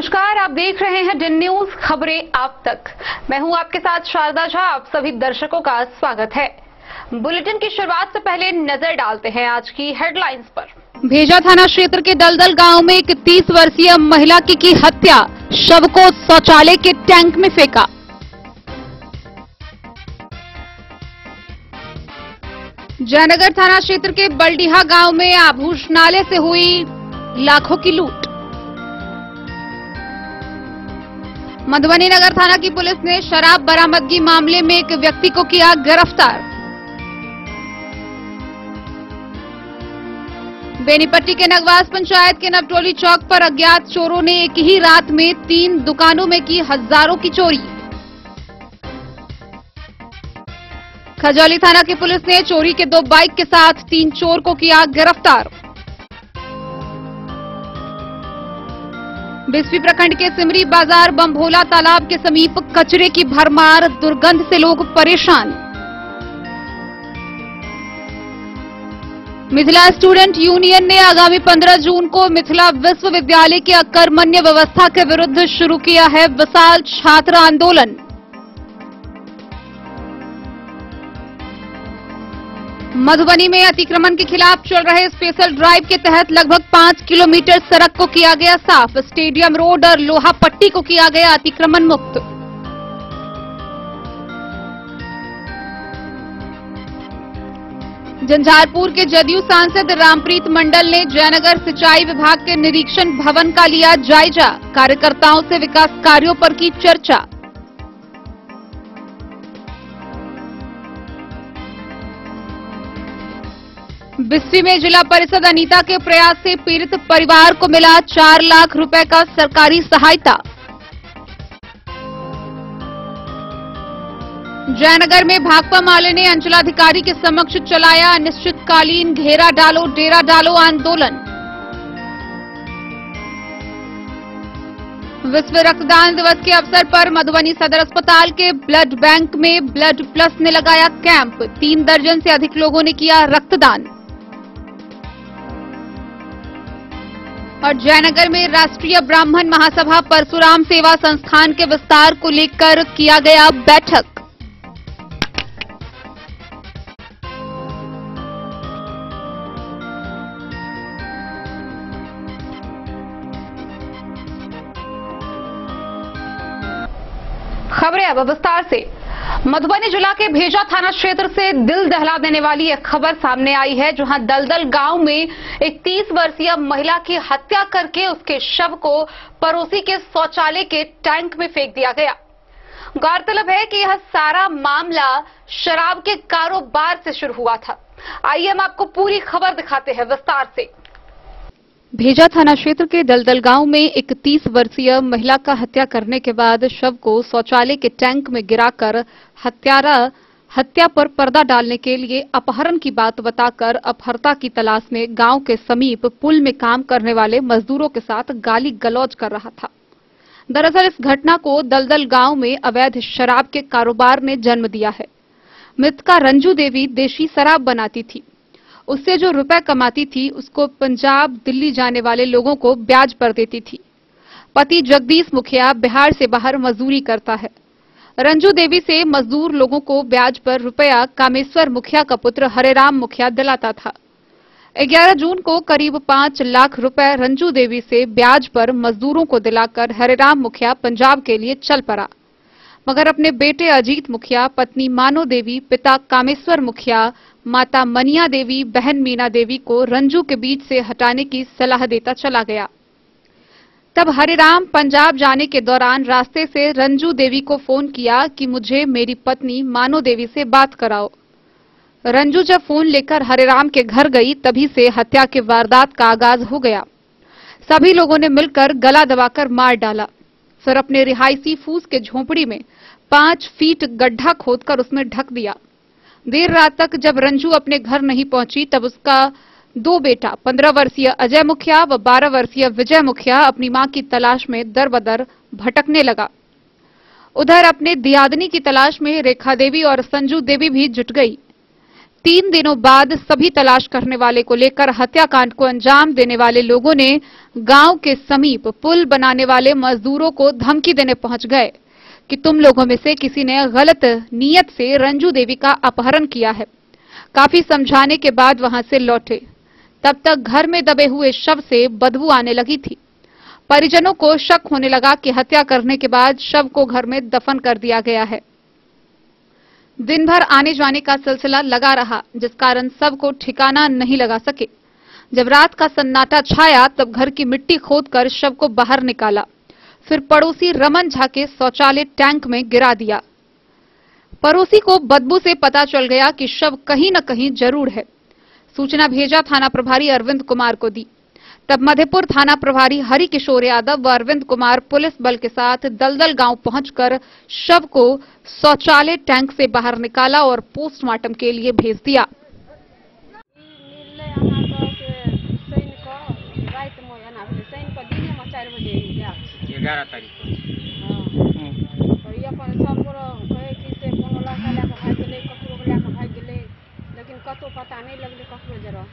नमस्कार, आप देख रहे हैं डिन न्यूज खबरें आप तक। मैं हूं आपके साथ शारदा झा। आप सभी दर्शकों का स्वागत है। बुलेटिन की शुरुआत से पहले नजर डालते हैं आज की हेडलाइंस पर। भेजा थाना क्षेत्र के दलदल गांव में एक 30 वर्षीय महिला की हत्या, शव को शौचालय के टैंक में फेंका। जयनगर थाना क्षेत्र के बलडीहा गांव में आभूषणालय से हुई लाखों की लूट। मधुबनी नगर थाना की पुलिस ने शराब बरामदगी मामले में एक व्यक्ति को किया गिरफ्तार। बेनीपट्टी के नगवास पंचायत के नवटोली चौक पर अज्ञात चोरों ने एक ही रात में 3 दुकानों में की हजारों की चोरी। खजौली थाना की पुलिस ने चोरी के 2 बाइक के साथ 3 चोर को किया गिरफ्तार। बिस्फी प्रखंड के सिमरी बाजार बम्भोला तालाब के समीप कचरे की भरमार, दुर्गंध से लोग परेशान। मिथिला स्टूडेंट यूनियन ने आगामी 15 जून को मिथिला विश्वविद्यालय के अकर्मण्य व्यवस्था के विरुद्ध शुरू किया है विशाल छात्र आंदोलन। मधुबनी में अतिक्रमण के खिलाफ चल रहे स्पेशल ड्राइव के तहत लगभग 5 किलोमीटर सड़क को किया गया साफ। स्टेडियम रोड और लोहा पट्टी को किया गया अतिक्रमण मुक्त। झंझारपुर के जदयू सांसद रामप्रीत मंडल ने जयनगर सिंचाई विभाग के निरीक्षण भवन का लिया जायजा। कार्यकर्ताओं से विकास कार्यों पर की चर्चा। बिस्फी में जिला परिषद अनीता के प्रयास से पीड़ित परिवार को मिला 4 लाख रुपए का सरकारी सहायता। जयनगर में भाकपा माले ने अंचलाधिकारी के समक्ष चलाया अनिश्चितकालीन घेरा डालो डेरा डालो आंदोलन। विश्व रक्तदान दिवस के अवसर पर मधुबनी सदर अस्पताल के ब्लड बैंक में ब्लड प्लस ने लगाया कैंप। 3 दर्जन से अधिक लोगों ने किया रक्तदान। और जयनगर में राष्ट्रीय ब्राह्मण महासभा परशुराम सेवा संस्थान के विस्तार को लेकर किया गया बैठक। खबरें अब विस्तार से। मधुबनी जिला के भेजा थाना क्षेत्र से दिल दहला देने वाली एक खबर सामने आई है, जहां दलदल गांव में एक 30 वर्षीय महिला की हत्या करके उसके शव को पड़ोसी के शौचालय के टैंक में फेंक दिया गया। गौरतलब है कि यह सारा मामला शराब के कारोबार से शुरू हुआ था। आइए हम आपको पूरी खबर दिखाते हैं विस्तार से। भेजा थाना क्षेत्र के दलदल गांव में एक 30 वर्षीय महिला का हत्या करने के बाद शव को शौचालय के टैंक में गिराकर हत्यारा हत्या पर पर्दा डालने के लिए अपहरण की बात बताकर अपहर्ता की तलाश में गांव के समीप पुल में काम करने वाले मजदूरों के साथ गाली गलौज कर रहा था। दरअसल इस घटना को दलदल गांव में अवैध शराब के कारोबार ने जन्म दिया है। मृतका रंजू देवी देशी शराब बनाती थी। उससे जो रुपए कमाती थी उसको पंजाब दिल्ली जाने वाले लोगों को ब्याज पर देती थी। पति जगदीश मुखिया बिहार से बाहर मजदूरी करता है। रंजू देवी से मजदूर लोगों को ब्याज पर रुपया कामेश्वर मुखिया का पुत्र हरेराम मुखिया दिलाता था। 11 जून को करीब 5 लाख रुपए रंजू देवी से ब्याज पर मजदूरों को दिलाकर हरेराम मुखिया पंजाब के लिए चल पड़ा, मगर अपने बेटे अजीत मुखिया, पत्नी मानो देवी, पिता कामेश्वर मुखिया, माता मनिया देवी, बहन मीना देवी को रंजू के बीच से हटाने की सलाह देता चला गया। तब हरिराम पंजाब जाने के दौरान रास्ते से रंजू देवी को फोन किया कि मुझे मेरी पत्नी मानो देवी से बात कराओ। रंजू जब फोन लेकर हरिराम के घर गई तभी से हत्या के वारदात का आगाज हो गया। सभी लोगों ने मिलकर गला दबाकर मार डाला। फिर अपने रिहायशी फूस के झोपड़ी में 5 फीट गड्ढा खोदकर उसमें ढक दिया। देर रात तक जब रंजू अपने घर नहीं पहुंची तब उसका 2 बेटा 15 वर्षीय अजय मुखिया व 12 वर्षीय विजय मुखिया अपनी मां की तलाश में दर-बदर भटकने लगा। उधर अपने दियादनी की तलाश में रेखा देवी और संजू देवी भी जुट गई। 3 दिनों बाद सभी तलाश करने वाले को लेकर हत्याकांड को अंजाम देने वाले लोगों ने गांव के समीप पुल बनाने वाले मजदूरों को धमकी देने पहुंच गए कि तुम लोगों में से किसी ने गलत नीयत से रंजू देवी का अपहरण किया है। काफी समझाने के बाद वहां से लौटे, तब तक घर में दबे हुए शव से बदबू आने लगी थी। परिजनों को शक होने लगा कि हत्या करने के बाद शव को घर में दफन कर दिया गया है। दिन भर आने जाने का सिलसिला लगा रहा, जिस कारण शव को ठिकाना नहीं लगा सके। जब रात का सन्नाटा छाया तब घर की मिट्टी खोदकर शव को बाहर निकाला, फिर पड़ोसी रमन झा के शौचालय टैंक में गिरा दिया। पड़ोसी को बदबू से पता चल गया कि शव कहीं न कहीं जरूर है। सूचना भेजा थाना प्रभारी अरविंद कुमार को दी। तब मधेपुर थाना प्रभारी हरि किशोर यादव व अरविंद कुमार पुलिस बल के साथ दलदल गांव पहुंचकर शव को शौचालय टैंक से बाहर निकाला और पोस्टमार्टम के लिए भेज दिया। लेकिन कतो पता नहीं लगले ककरो जरा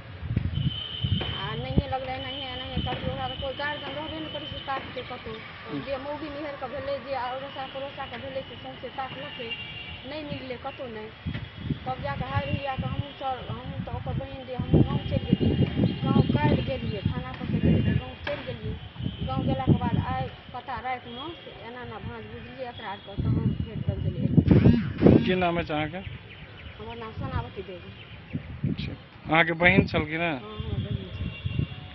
नहीं लगले नहीं कतो कोई गार्जियन रहबे नहीं करी ताक के कतो जे मौगी निहर के भेले जे औरसा परोसा के भेले से सौंसे ताक लखे नहीं मिलले कतो नहीं। तब जाके हार हिया के हम तो ओकर बहिन दे हम गाँव चल गेलिए, गाँव काल गेलिए थाना पर से गाँव चल गेलिए। गाँव गेला के बाद आइ पता रात में एना ना भांज बुझलिए अपराध कर तो हम फेर कर देलिए। की नाम है चाह के? हमार नाम सोनावती देवी। अच्छा, अहाँ के बहन छल की ना? हां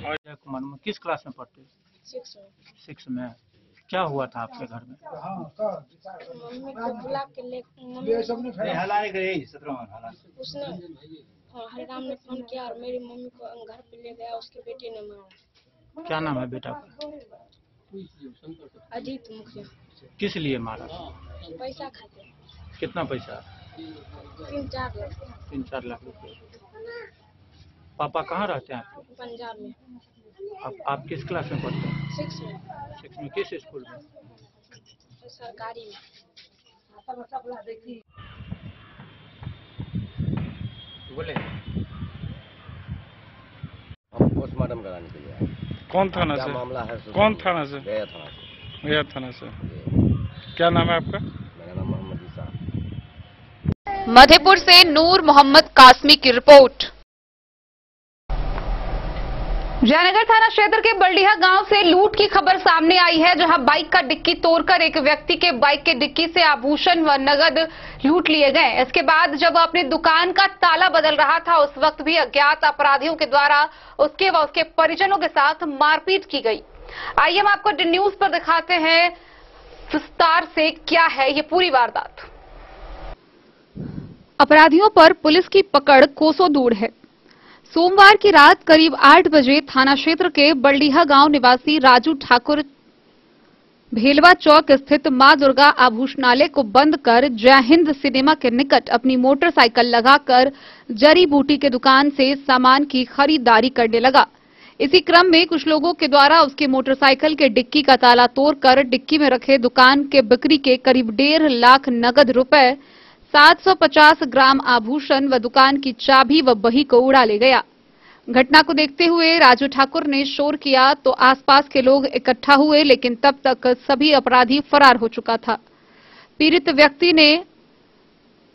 और कुमार में किस क्लास में पढ़ते? 6 में। क्या हुआ था आपके घर में? मम्मी को बुला के ले मम्मी हलाने गए 17 में हला उसने हरिराम ने फोन किया और मेरी मम्मी को घर पे ले गया, उसके बेटे ने मारा। क्या नाम है बेटा का? अजीत मुखिया। किस लिए मारा? पैसा खाते। कितना पैसा? 3-4 लाख। 3-4 लाख रुपए। पापा कहाँ रहते हैं आपके? पंजाब में। आप किस क्लास में पढ़ते हैं? 6 में। 6 में। किस स्कूल में? सरकारी में। बोले हम पोस्टमार्टम कराने के लिए आए। कौन थाना क्या से? मामला है? कौन थाना से? गया थाना से। गया थाना से। क्या नाम है आपका? मेरा नाम मोहम्मद ईसा। मधेपुर से नूर मोहम्मद कासमी की रिपोर्ट। जयनगर थाना क्षेत्र के बल्डिया गांव से लूट की खबर सामने आई है, जहां बाइक का डिक्की तोड़कर एक व्यक्ति के बाइक के डिक्की से आभूषण व नगद लूट लिए गए। इसके बाद जब वह अपनी दुकान का ताला बदल रहा था, उस वक्त भी अज्ञात अपराधियों के द्वारा उसके व उसके परिजनों के साथ मारपीट की गई। आइए हम आपको डी न्यूज पर दिखाते हैं विस्तार से क्या है ये पूरी वारदात। अपराधियों पर पुलिस की पकड़ कोसों दूर है। सोमवार की रात करीब 8 बजे थाना क्षेत्र के बल्डिया गांव निवासी राजू ठाकुर भेलवा चौक स्थित मां दुर्गा आभूषणालय को बंद कर जय हिंद सिनेमा के निकट अपनी मोटरसाइकिल लगाकर जड़ी बूटी के दुकान से सामान की खरीदारी करने लगा। इसी क्रम में कुछ लोगों के द्वारा उसके मोटरसाइकिल के डिक्की का ताला तोड़कर डिक्की में रखे दुकान के बिक्री के करीब 1.5 लाख नगद रुपए, 750 ग्राम आभूषण व दुकान की चाबी व बही को उड़ा ले गया। घटना को देखते हुए राजू ठाकुर ने शोर किया तो आसपास के लोग इकट्ठा हुए, लेकिन तब तक सभी अपराधी फरार हो चुका था। पीड़ित व्यक्ति ने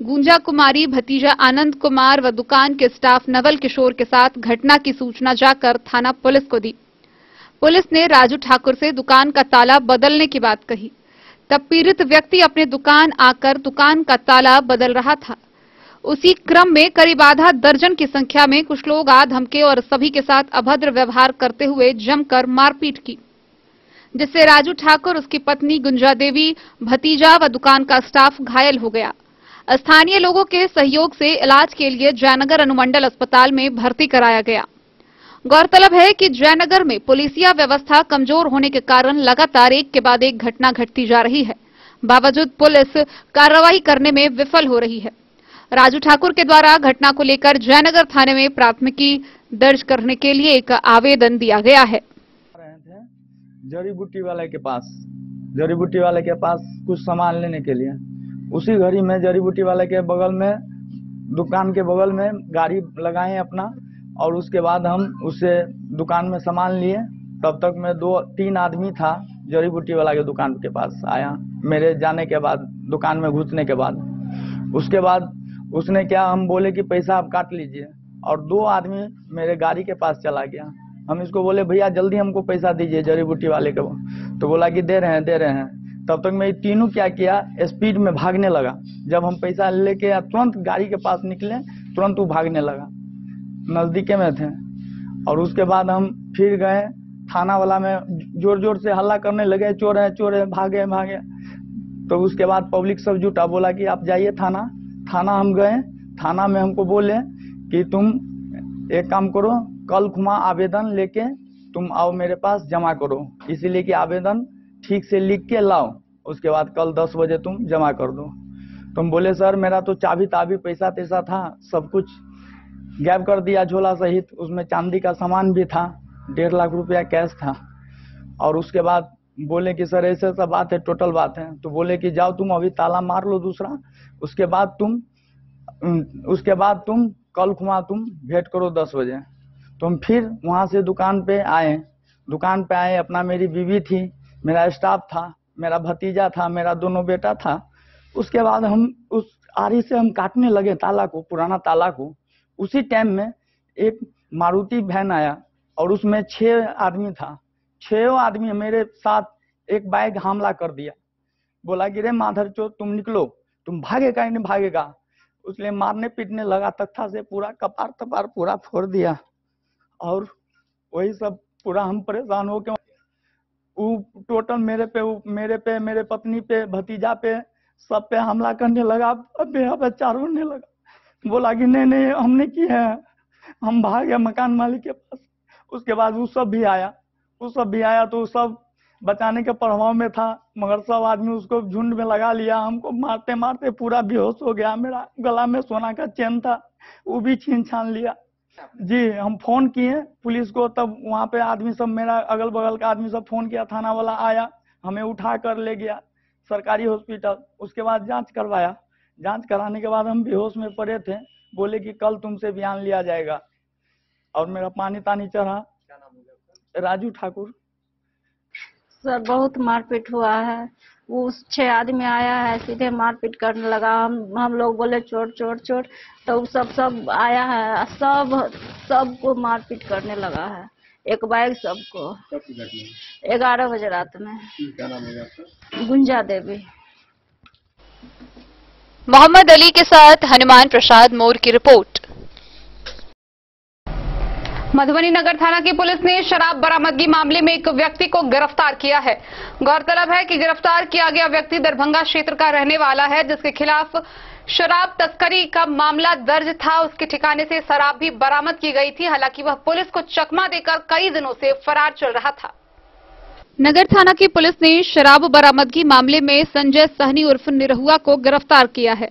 गुंजा कुमारी, भतीजा आनंद कुमार व दुकान के स्टाफ नवल किशोर के साथ घटना की सूचना जाकर थाना पुलिस को दी। पुलिस ने राजू ठाकुर से दुकान का ताला बदलने की बात कही। तब पीड़ित व्यक्ति अपने दुकान आकर दुकान का ताला बदल रहा था। उसी क्रम में करीब आधा दर्जन की संख्या में कुछ लोग आ धमके और सभी के साथ अभद्र व्यवहार करते हुए जमकर मारपीट की, जिससे राजू ठाकुर, उसकी पत्नी गुंजा देवी, भतीजा व दुकान का स्टाफ घायल हो गया। स्थानीय लोगों के सहयोग से इलाज के लिए जयनगर अनुमंडल अस्पताल में भर्ती कराया गया। गौरतलब है कि जयनगर में पुलिसिया व्यवस्था कमजोर होने के कारण लगातार एक के बाद एक घटना घटती जा रही है, बावजूद पुलिस कार्रवाई करने में विफल हो रही है। राजू ठाकुर के द्वारा घटना को लेकर जयनगर थाने में प्राथमिकी दर्ज करने के लिए एक आवेदन दिया गया है। जड़ी बूटी वाले के पास कुछ सामान लेने के लिए, उसी घड़ी में जड़ी बूटी वाले के बगल में दुकान के बगल में गाड़ी लगाए अपना, और उसके बाद हम उससे दुकान में सामान लिए। तब तक मैं 2-3 आदमी था जड़ी बूटी वाला के दुकान के पास आया, मेरे जाने के बाद, दुकान में घुसने के बाद। उसके बाद उसने क्या, हम बोले कि पैसा आप काट लीजिए, और 2 आदमी मेरे गाड़ी के पास चला गया। हम इसको बोले भैया जल्दी हमको पैसा दीजिए जड़ी बूटी वाले को, तो बोला कि दे रहे हैं। तब तक मैं तीनों क्या किया, स्पीड में भागने लगा। जब हम पैसा लेके तुरंत गाड़ी के पास निकले, तुरंत वो भागने लगा, नजदीके में थे। और उसके बाद हम फिर गए थाना वाला में, जोर जोर से हल्ला करने लगे, चोर है, भागे। तो उसके बाद पब्लिक सब जुटा, बोला कि आप जाइए थाना। हम गए थाना में, हमको बोले कि तुम एक काम करो, कल खुमा आवेदन लेके तुम आओ मेरे पास, जमा करो, इसीलिए कि आवेदन ठीक से लिख के लाओ, उसके बाद कल 10 बजे तुम जमा कर दो। तुम बोले सर मेरा तो चाबी ताबी पैसा तैसा था, सब कुछ गायब कर दिया झोला सहित, उसमें चांदी का सामान भी था, 1.5 लाख रुपया कैश था। और उसके बाद बोले कि सर ऐसे सब बात है, टोटल बात है। तो बोले कि जाओ तुम अभी ताला मार लो दूसरा, उसके बाद तुम कल खुमा तुम भेंट करो 10 बजे। तो हम फिर वहां से दुकान पे आए, अपना मेरी बीवी थी, मेरा स्टाफ था, मेरा भतीजा था, मेरा दोनों बेटा था। उसके बाद हम उस आरी से हम काटने लगे ताला को, पुराना ताला को। उसी टाइम में एक मारुति वैन आया और उसमें 6 आदमी था। 6 आदमी मेरे साथ एक बाइक हमला कर दिया, बोला कि रे माधर चोद तुम निकलो, तुम भागेगा नहीं भागेगा। उसने मारने पीटने लगा, तख्ता से पूरा कपार तपार पूरा फोड़ दिया। और वही सब पूरा हम परेशान हो के वो टोटल मेरे पे, मेरे पत्नी पे, भतीजा पे, सब पे हमला करने लगा, मेरा बच्चा रोने लगा। बोला कि नहीं हमने किया है, हम भागे मकान मालिक के पास। उसके बाद वो सब भी आया तो सब बचाने के प्रभाव में था, मगर सब आदमी उसको झुंड में लगा लिया। हमको मारते मारते पूरा बेहोश हो गया। मेरा गला में सोना का चेन था, वो भी छीन छान लिया। जी हम फोन किए पुलिस को, तब वहाँ पे आदमी सब, मेरा अगल बगल का आदमी सब फोन किया, थाना वाला आया, हमें उठा कर ले गया सरकारी हॉस्पिटल। उसके बाद जांच करवाया, जांच कराने के बाद हम बेहोश में पड़े थे। बोले कि कल तुमसे बयान लिया जाएगा, और मेरा पानी तानी चढ़ा। राजू ठाकुर। सर बहुत मारपीट हुआ है, वो 6 आदमी आया है, सीधे मारपीट करने लगा। हम लोग बोले चोर, तो सब आया है, सबको मारपीट करने लगा है, एक बाइक सबको। 11 बजे रात में। गुंजा देवी। मोहम्मद अली के साथ हनुमान प्रसाद मोर की रिपोर्ट। मधुबनी नगर थाना की पुलिस ने शराब बरामदगी मामले में एक व्यक्ति को गिरफ्तार किया है। गौरतलब है कि गिरफ्तार किया गया व्यक्ति दरभंगा क्षेत्र का रहने वाला है, जिसके खिलाफ शराब तस्करी का मामला दर्ज था। उसके ठिकाने से शराब भी बरामद की गई थी। हालांकि वह पुलिस को चकमा देकर कई दिनों से फरार चल रहा था। नगर थाना की पुलिस ने शराब बरामदगी मामले में संजय सहनी उर्फ निरहुआ को गिरफ्तार किया है।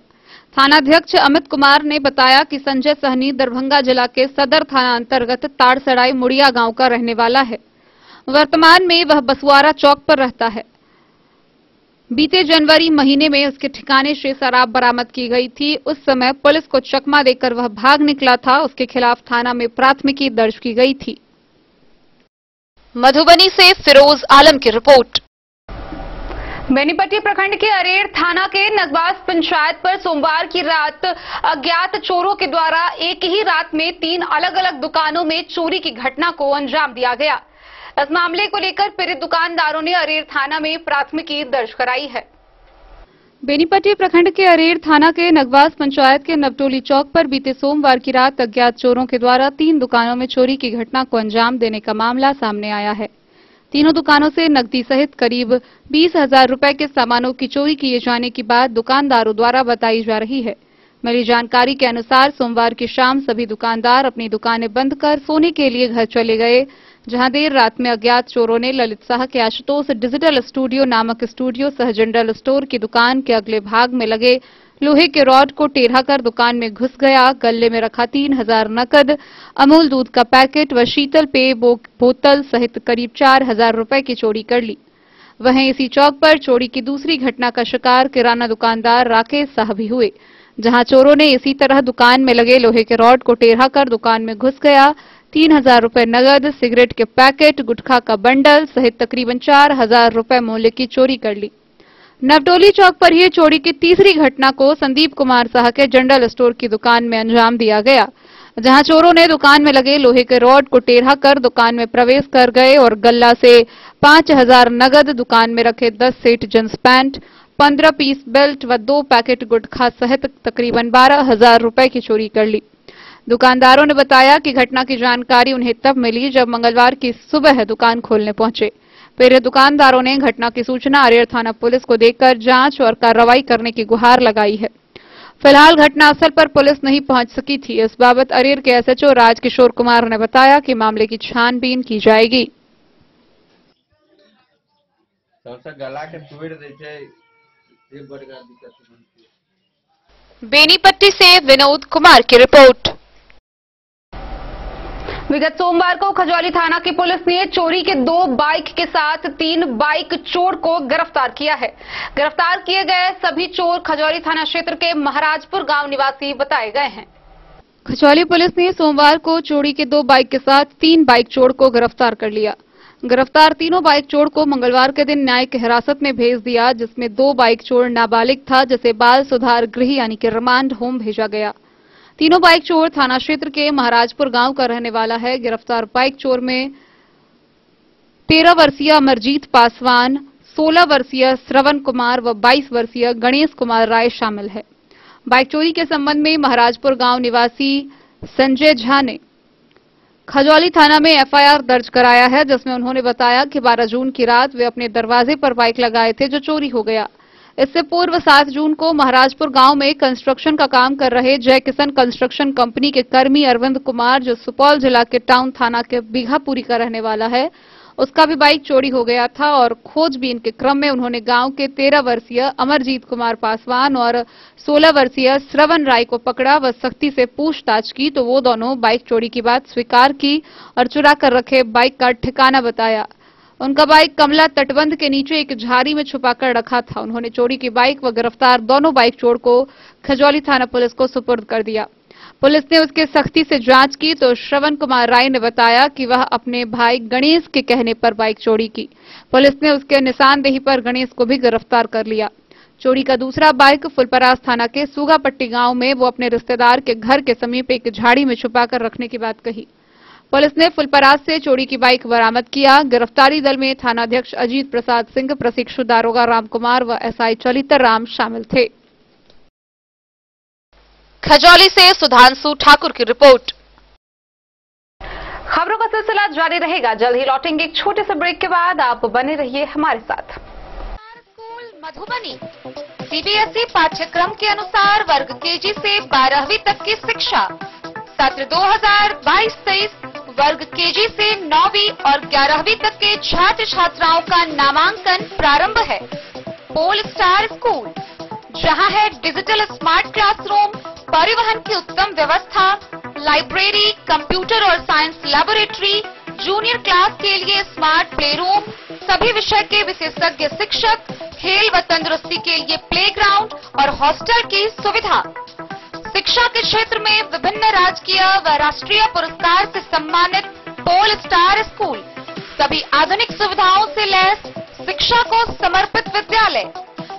थानाध्यक्ष अमित कुमार ने बताया कि संजय सहनी दरभंगा जिला के सदर थाना अंतर्गत ताड़सराय मुड़िया गांव का रहने वाला है। वर्तमान में वह बसुआरा चौक पर रहता है। बीते जनवरी महीने में उसके ठिकाने से शराब बरामद की गई थी। उस समय पुलिस को चकमा देकर वह भाग निकला था। उसके खिलाफ थाना में प्राथमिकी दर्ज की गई थी। मधुबनी से फिरोज आलम की रिपोर्ट। बेनीपट्टी प्रखंड के अरेर थाना के नगवास पंचायत पर सोमवार की रात अज्ञात चोरों के द्वारा एक ही रात में 3 अलग अलग दुकानों में चोरी की घटना को अंजाम दिया गया। इस मामले को लेकर पीड़ित दुकानदारों ने अरेर थाना में प्राथमिकी दर्ज कराई है। बेनीपट्टी प्रखंड के अरेर थाना के नगवास पंचायत के नवटोली चौक पर बीते सोमवार की रात अज्ञात चोरों के द्वारा 3 दुकानों में चोरी की घटना को अंजाम देने का मामला सामने आया है। तीनों दुकानों से नकदी सहित करीब 20,000 रुपए के सामानों की चोरी किए जाने की बात दुकानदारों द्वारा बताई जा रही है। मिली जानकारी के अनुसार सोमवार की शाम सभी दुकानदार अपनी दुकानें बंद कर सोने के लिए घर चले गए, जहां देर रात में अज्ञात चोरों ने ललित शाह के आशुतोष डिजिटल स्टूडियो नामक स्टूडियो सह जनरल स्टोर की दुकान के अगले भाग में लगे लोहे के रॉड को टेढ़ा कर दुकान में घुस गया। गले में रखा 3,000 नकद, अमूल दूध का पैकेट व शीतल पेय बोतल सहित करीब 4,000 रुपए की चोरी कर ली। वहीं इसी चौक पर चोरी की दूसरी घटना का शिकार किराना दुकानदार राकेश शाह भी हुए। जहां चोरों ने इसी तरह दुकान में लगे लोहे के रॉड को टेढ़ा कर दुकान में घुस गया 3000 रुपए नगद, सिगरेट के पैकेट, गुटखा का बंडल सहित तकरीबन 4000 रुपए मूल्य की चोरी कर ली। नवटोली चौक पर ही चोरी की तीसरी घटना को संदीप कुमार साह के जनरल स्टोर की दुकान में अंजाम दिया गया, जहां चोरों ने दुकान में लगे लोहे के रॉड को टेढ़ा कर दुकान में प्रवेश कर गए और गल्ला से 5000 नगद, दुकान में रखे 10 set jeans pant, 15 piece belt व 2 पैकेट गुटखा सहित तकरीबन 12000 रुपए की चोरी कर ली। दुकानदारों ने बताया कि घटना की जानकारी उन्हें तब मिली जब मंगलवार की सुबह दुकान खोलने पहुंचे। फिर दुकानदारों ने घटना की सूचना अरेर थाना पुलिस को देकर जांच और कार्रवाई करने की गुहार लगाई है। फिलहाल घटनास्थल पर पुलिस नहीं पहुंच सकी थी। इस बाबत अरेर के एसएचओ राजकिशोर कुमार ने बताया कि मामले की छानबीन की जाएगी। बेनीपट्टी से विनोद कुमार की रिपोर्ट। विगत सोमवार को खजौली थाना की पुलिस ने चोरी के 2 बाइक के साथ 3 बाइक चोर को गिरफ्तार किया है। गिरफ्तार किए गए सभी चोर खजौली थाना क्षेत्र के महाराजपुर गांव निवासी बताए गए हैं। खजौली पुलिस ने सोमवार को चोरी के 2 बाइक के साथ 3 बाइक चोर को गिरफ्तार कर लिया। गिरफ्तार तीनों बाइक चोर को मंगलवार के दिन न्यायिक हिरासत में भेज दिया, जिसमें 2 बाइक चोर नाबालिग था, जिसे बाल सुधार गृह यानी कि रिमांड होम भेजा गया। तीनों बाइक चोर थाना क्षेत्र के महाराजपुर गांव का रहने वाला है। गिरफ्तार बाइक चोर में 13 वर्षीय अमरजीत पासवान, 16 वर्षीय श्रवण कुमार व 22 वर्षीय गणेश कुमार राय शामिल है। बाइक चोरी के संबंध में महाराजपुर गांव निवासी संजय झा ने खजौली थाना में एफआईआर दर्ज कराया है, जिसमें उन्होंने बताया कि 12 जून की रात वे अपने दरवाजे पर बाइक लगाए थे जो चोरी हो गया। इससे पूर्व 7 जून को महाराजपुर गांव में कंस्ट्रक्शन का काम कर रहे जय किशन कंस्ट्रक्शन कंपनी के कर्मी अरविंद कुमार, जो सुपौल जिला के टाउन थाना के बीघापुरी का रहने वाला है, उसका भी बाइक चोरी हो गया था और खोजबीन के क्रम में उन्होंने गांव के 13 वर्षीय अमरजीत कुमार पासवान और 16 वर्षीय श्रवण राय को पकड़ा व सख्ती से पूछताछ की तो वो दोनों बाइक चोरी की बात स्वीकार की और चुरा कर रखे बाइक का ठिकाना बताया। उनका बाइक कमला तटबंध के नीचे एक झाड़ी में छुपाकर रखा था। उन्होंने चोरी की बाइक व गिरफ्तार दोनों बाइक चोर को खजौली थाना पुलिस को सुपुर्द कर दिया। पुलिस ने उसके सख्ती से जांच की तो श्रवण कुमार राय ने बताया कि वह अपने भाई गणेश के कहने पर बाइक चोरी की। पुलिस ने उसके निशानदेही पर गणेश को भी गिरफ्तार कर लिया। चोरी का दूसरा बाइक फुलपरास थाना के सूगापट्टी गांव में वो अपने रिश्तेदार के घर के समीप एक झाड़ी में छुपाकर रखने की बात कही। पुलिस ने फुलपरास से चोरी की बाइक बरामद किया। गिरफ्तारी दल में थानाध्यक्ष अजीत प्रसाद सिंह, प्रशिक्षु दारोगा रामकुमार व एसआई चलितर राम शामिल थे। खजौली से सुधांशु ठाकुर की रिपोर्ट। खबरों का सिलसिला जारी रहेगा। जल्द ही लौटेंगे एक छोटे से ब्रेक के बाद। आप बने रहिए हमारे साथ। स्कूल मधुबनी सीबीएसई पाठ्यक्रम के अनुसार वर्ग केजी से 12वीं तक की शिक्षा। सत्र 2022-23 वर्ग केजी से 9वीं और 11वीं तक के छात्र छात्राओं का नामांकन प्रारंभ है। पोल स्टार स्कूल, जहां है डिजिटल स्मार्ट क्लासरूम, परिवहन की उत्तम व्यवस्था, लाइब्रेरी, कंप्यूटर और साइंस लैबोरेटरी, जूनियर क्लास के लिए स्मार्ट प्ले रूम, सभी विषय के विशेषज्ञ शिक्षक, खेल व तंदुरुस्ती के लिए प्लेग्राउंड और हॉस्टल की सुविधा। शिक्षा के क्षेत्र में विभिन्न राजकीय व राष्ट्रीय पुरस्कार से सम्मानित पोल स्टार स्कूल, सभी आधुनिक सुविधाओं से लैस शिक्षा को समर्पित विद्यालय,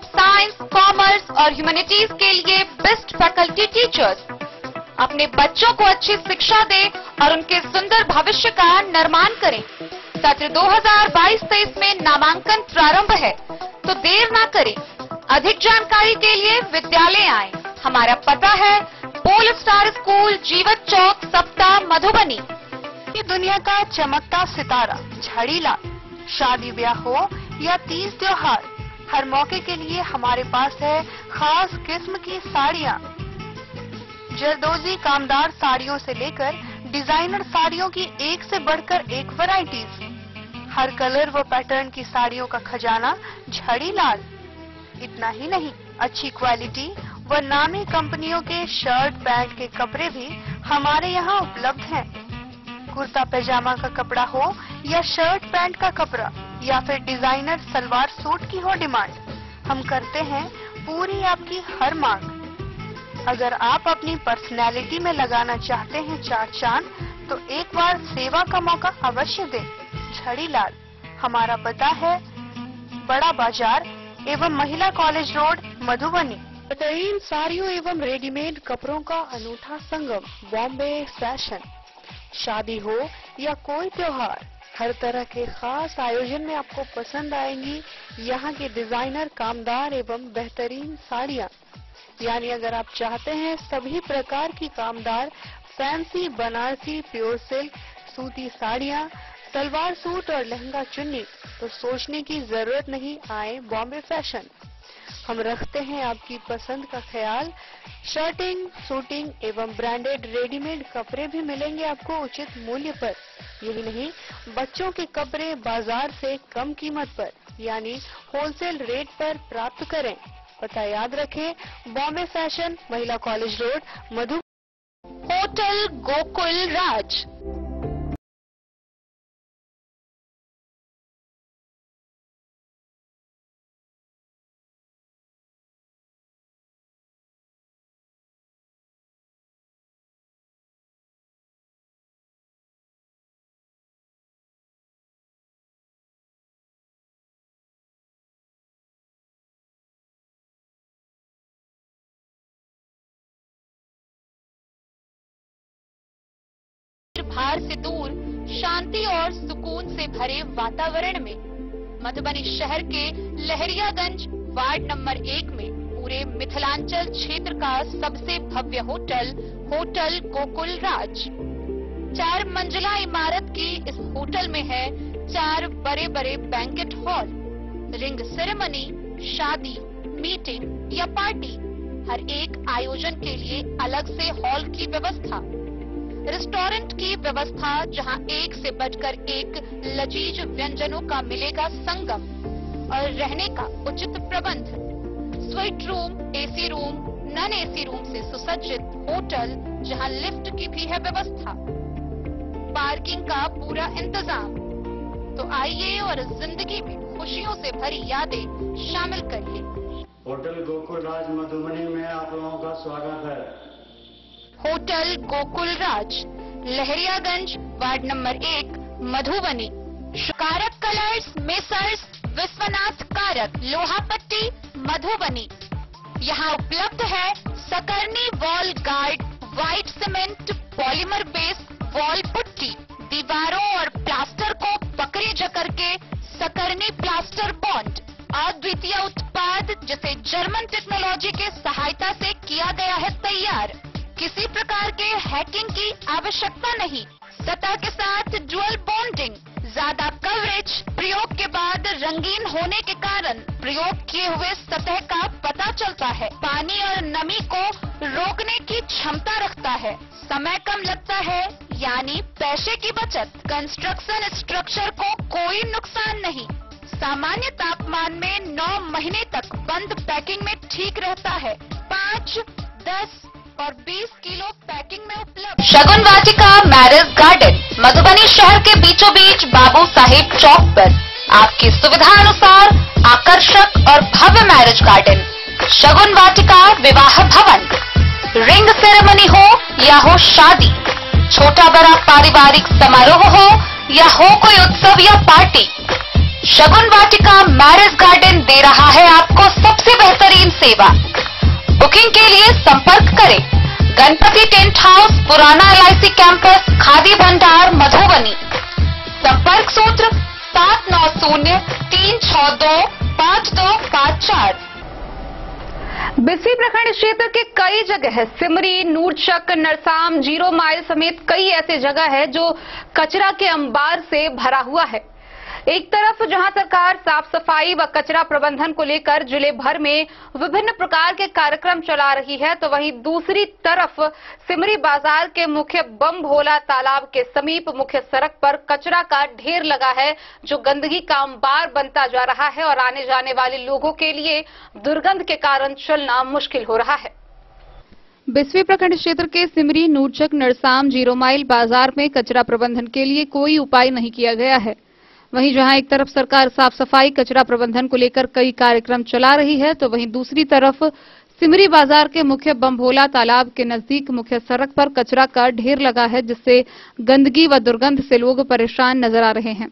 साइंस, कॉमर्स और ह्यूमैनिटीज के लिए बेस्ट फैकल्टी टीचर्स। अपने बच्चों को अच्छी शिक्षा दें और उनके सुंदर भविष्य का निर्माण करें। सत्र 2022-23 में नामांकन प्रारंभ है, तो देर ना करें। अधिक जानकारी के लिए विद्यालय आएं। हमारा पता है पोल स्टार स्कूल, जीवत चौक, सप्ताह, मधुबनी। ये दुनिया का चमकता सितारा झाड़ीलाल। शादी ब्याह हो या तीज त्योहार, हर मौके के लिए हमारे पास है खास किस्म की साड़ियाँ। जरदोजी कामदार साड़ियों से लेकर डिजाइनर साड़ियों की एक से बढ़कर एक वैरायटीज। हर कलर व पैटर्न की साड़ियों का खजाना झाड़ीलाल। इतना ही नहीं, अच्छी क्वालिटी व नामी कंपनियों के शर्ट पैंट के कपड़े भी हमारे यहाँ उपलब्ध हैं। कुर्ता पैजामा का कपड़ा हो या शर्ट पैंट का कपड़ा या फिर डिजाइनर सलवार सूट की हो डिमांड, हम करते हैं पूरी आपकी हर मांग। अगर आप अपनी पर्सनैलिटी में लगाना चाहते हैं चार चांद तो एक बार सेवा का मौका अवश्य दें। झड़ीलाल, हमारा पता है बड़ा बाजार एवं महिला कॉलेज रोड, मधुबनी। बेहतरीन साड़ियों एवं रेडीमेड कपड़ों का अनूठा संगम, बॉम्बे फैशन। शादी हो या कोई त्योहार, हर तरह के खास आयोजन में आपको पसंद आएंगी यहाँ के डिजाइनर, कामदार एवं बेहतरीन साड़ियाँ। यानी अगर आप चाहते हैं सभी प्रकार की कामदार, फैंसी, बनारसी, प्योर सिल्क, सूती साड़ियाँ, सलवार सूट और लहंगा चुन्नी, तो सोचने की जरूरत नहीं, आए बॉम्बे फैशन। हम रखते हैं आपकी पसंद का ख्याल। शर्टिंग, सूटिंग एवं ब्रांडेड रेडीमेड कपड़े भी मिलेंगे आपको उचित मूल्य पर। यही नहीं, बच्चों के कपड़े बाजार से कम कीमत पर यानी होलसेल रेट पर प्राप्त करें। पता याद रखें, बॉम्बे फैशन, महिला कॉलेज रोड, मधु। होटल गोकुल राज। भार से दूर, शांति और सुकून से भरे वातावरण में मधुबनी शहर के लहरियागंज वार्ड नंबर 1 में पूरे मिथिलांचल क्षेत्र का सबसे भव्य होटल, होटल गोकुल राज। 4 मंजिला इमारत की इस होटल में है 4 बड़े बड़े बैंकेट हॉल, रिंग सेरेमनी, शादी, मीटिंग या पार्टी, हर एक आयोजन के लिए अलग से हॉल की व्यवस्था, रेस्टोरेंट की व्यवस्था जहां एक से बढ़कर एक लजीज व्यंजनों का मिलेगा संगम, और रहने का उचित प्रबंध, suite room, AC room, non AC room से सुसज्जित होटल जहां लिफ्ट की भी है व्यवस्था, पार्किंग का पूरा इंतजाम। तो आइए और जिंदगी में खुशियों से भरी यादें शामिल करिए। होटल गोकुल राज मधुबनी में आप लोगों का स्वागत है। होटल गोकुल राज, लहरियागंज वार्ड नंबर 1, मधुबनी। कारक कलर्स, मेसर्स विश्वनाथ कारक, लोहापट्टी, मधुबनी। यहाँ उपलब्ध है सकरनी wall guard, white cement polymer base wall putty, दीवारों और प्लास्टर को पकड़े जकड़ के सकरनी प्लास्टर बॉन्ड, अद्वितीय उत्पाद जिसे जर्मन टेक्नोलॉजी के सहायता से किया गया है तैयार। किसी प्रकार के हैकिंग की आवश्यकता नहीं, सतह के साथ डुअल बॉन्डिंग, ज्यादा कवरेज, प्रयोग के बाद रंगीन होने के कारण प्रयोग किए हुए सतह का पता चलता है, पानी और नमी को रोकने की क्षमता रखता है, समय कम लगता है यानी पैसे की बचत, कंस्ट्रक्शन स्ट्रक्चर को कोई नुकसान नहीं, सामान्य तापमान में 9 महीने तक बंद पैकिंग में ठीक रहता है, 5, 10 और 20 किलो पैकिंग में उपलब्ध। शगुन वाटिका मैरिज गार्डन, मधुबनी शहर के बीचों बीच बाबू साहिब चौक पर आपकी सुविधा अनुसार आकर्षक और भव्य मैरिज गार्डन। शगुन वाटिका विवाह भवन, रिंग सेरेमनी हो या हो शादी, छोटा बड़ा पारिवारिक समारोह हो या हो कोई उत्सव या पार्टी, शगुन वाटिका मैरिज गार्डन दे रहा है आपको सबसे बेहतरीन सेवा। बुकिंग के लिए संपर्क करें गणपति टेंट हाउस, पुराना LIC कैंपस, खादी भंडार, मधुबनी। संपर्क सूत्र 7903625254। बिस्फी प्रखंड क्षेत्र के कई जगह, सिमरी, नूरचक, नरसाम, 0 माइल समेत कई ऐसे जगह है जो कचरा के अंबार से भरा हुआ है। एक तरफ जहां सरकार साफ सफाई व कचरा प्रबंधन को लेकर जिले भर में विभिन्न प्रकार के कार्यक्रम चला रही है, तो वहीं दूसरी तरफ सिमरी बाजार के मुख्य बम भोला तालाब के समीप मुख्य सड़क पर कचरा का ढेर लगा है, जो गंदगी का अंबार बनता जा रहा है और आने जाने वाले लोगों के लिए दुर्गंध के कारण चलना मुश्किल हो रहा है। बिस्फी प्रखंड क्षेत्र के सिमरी, नूरचक, नरसाम, 0 माइल बाजार में कचरा प्रबंधन के लिए कोई उपाय नहीं किया गया है। वहीं जहां एक तरफ सरकार साफ सफाई, कचरा प्रबंधन को लेकर कई कार्यक्रम चला रही है, तो वहीं दूसरी तरफ सिमरी बाजार के मुख्य बम्भोला तालाब के नजदीक मुख्य सड़क पर कचरा का ढेर लगा है, जिससे गंदगी व दुर्गंध से लोग परेशान नजर आ रहे हैं।